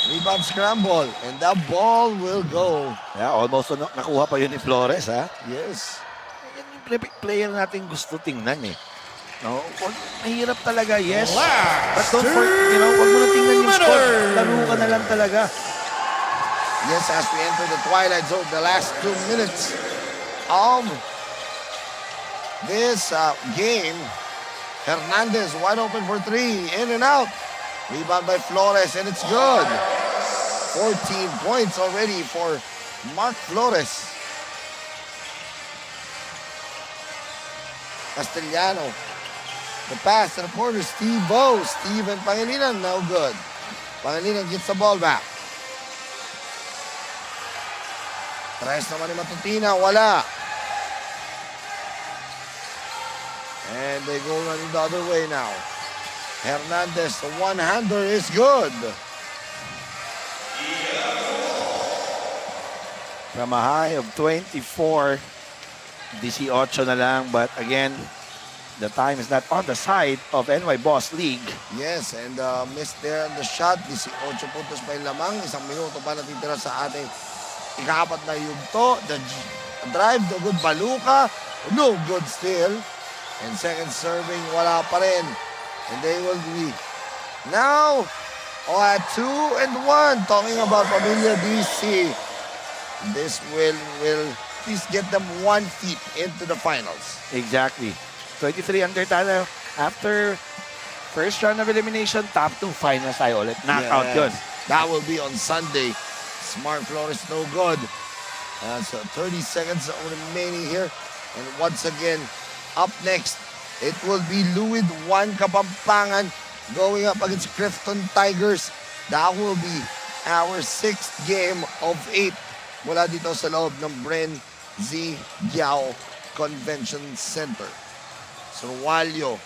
Rebound scramble. And the ball will go. Yeah, almost nakuha pa yun ni Flores, ha? Yes. Yan yung player natin gusto tingnan eh. No, mahirap talaga, yes. But don't forget, wag mo na tingnan yung score. Laro ka na lang talaga. Yes, as we enter the twilight zone, the last 2 minutes of this game. Hernandez wide open for 3, in and out. Rebound by Flores, and it's good. 14 points already for Mark Flores. Castellano. The pass to the corner, Steven Pangilinan, no good. Pangilinan gets the ball back. Tries naman ni Matutina, wala. And they go running the other way now. Hernandez, the one-hander is good. From a high of 24, 18 na lang, but again, the time is not on the side of NY Boss League. Yes, and missed there on the shot. 18 puntos pa yung lamang. 1 minuto pa natitira sa ating ika-4 na yugto. The drive, the good baluka. No good still. And second serving, wala pa rin. And they will be now at 2-1. Talking about Pamilya DC. This will at least get them 1 feet into the finals. Exactly. 23 under tayo. After first round of elimination, top 2 finals tayo ulit. Knockout yun. That will be on Sunday. Smart Flores, no good. So 30 seconds remaining here. And once again, up next, it will be Louis 1 Kapampangan going up against Clifton Tigers. That will be our 6th game of 8 mula dito sa loob ng BREN GUIAO Convention Center. So Walio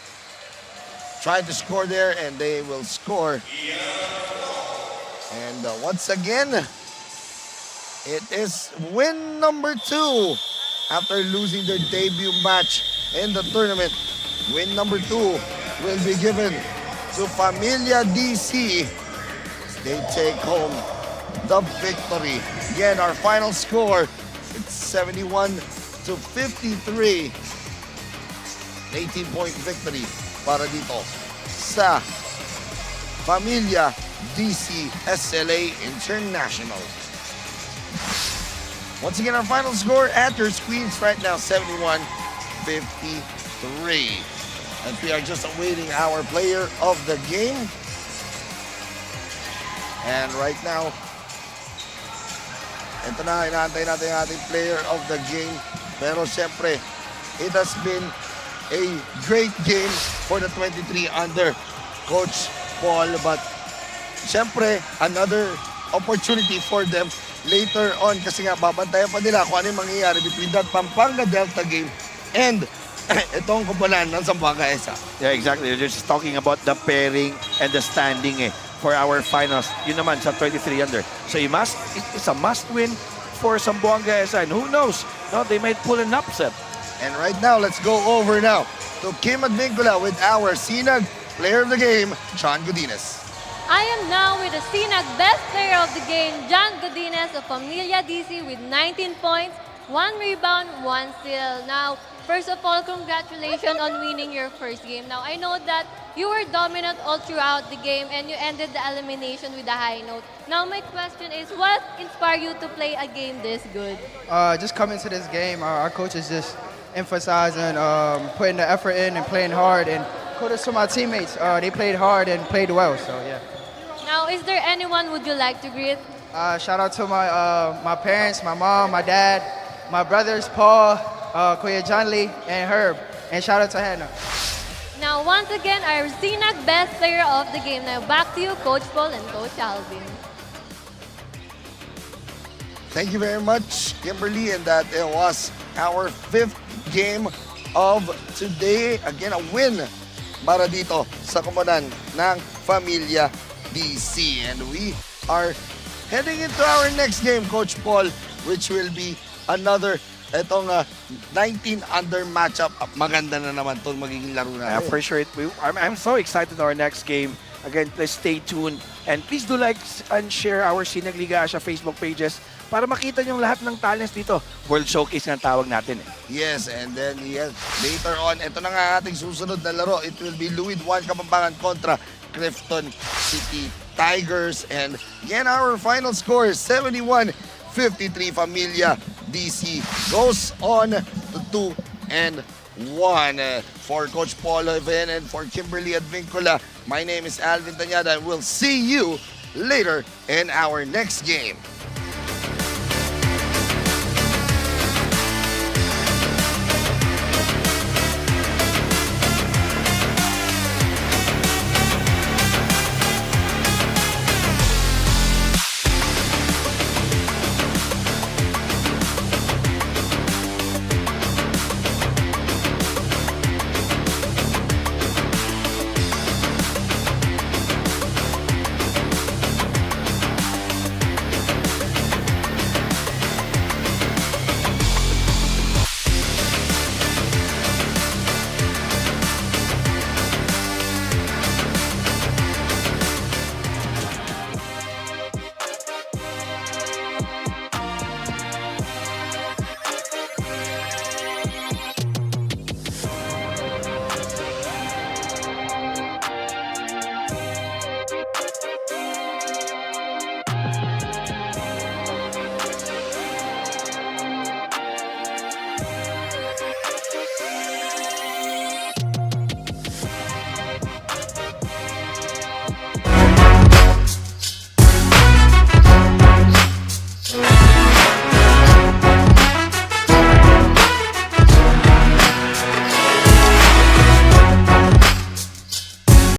tried to score there, and they will score. And once again, it is win number 2 after losing their debut match in the tournament. Win number 2 will be given to Familia DC. They take home the victory. Again, our final score, it's 71 to 53. 18-point victory para dito sa Familia DC SLA International. Once again, our final score at your screens right now, 71-53. And we are just awaiting our player of the game. And right now, ito na, inaantay natin yung ating player of the game. Pero siyempre, it has been a great game for the 23 under Coach Paul. But siyempre, another opportunity for them later on kasi nga babantayan pa nila kung ano yung mangyayari between that Pampanga Delta game and itong kumpulan ng Zamboanga ESA. Yeah, exactly. They're just talking about the pairing and the standing for our finals. Yun naman sa 23 under. So it's a must win for Zamboanga ESA. And who knows, no, they might pull an upset. And right now, let's go over now to Kim Advincula with our Sinag player of the game, John Godinez. I am now with the Sinag best player of the game, John Godinez of Familia DC with 19 points, 1 rebound, 1 steal. Now, first of all, congratulations on winning your first game. Now, I know that you were dominant all throughout the game and you ended the elimination with a high note. Now, my question is, what inspired you to play a game this good? Just coming to this game, our coach is just emphasizing putting the effort in and playing hard. And kudos to my teammates. They played hard and played well, so yeah. Now, is there anyone would you like to greet? Shout out to my parents, my mom, my dad, my brothers, Paul, Kuya John Lee, and Herb. And shout out to Hannah. Now, once again, our Sinag best player of the game. Now, back to you, Coach Paul and Coach Alvin. Thank you very much, Kimberly, and that it was our 5th game of today. Again, a win para dito sa komunidad ng Familia DC. And we are heading into our next game, Coach Paul, which will be another itong 19 under matchup. Maganda na naman itong magiging laro na. Yeah, for sure. I'm so excited our next game. Again, please stay tuned. And please do like and share our Sinag Liga Asya Facebook pages para makita nyo lahat ng talents dito. World Showcase nga tawag natin. Yes, and then later on, ito na nga ating susunod na laro. It will be Louis Juan Kapampangan kontra Clifton City Tigers. And again, our final score is 71-53. Familia DC goes on to 2-1. For Coach Paul Leven and for Kimberly Advincula, my name is Alvin Tanyada and we'll see you later in our next game.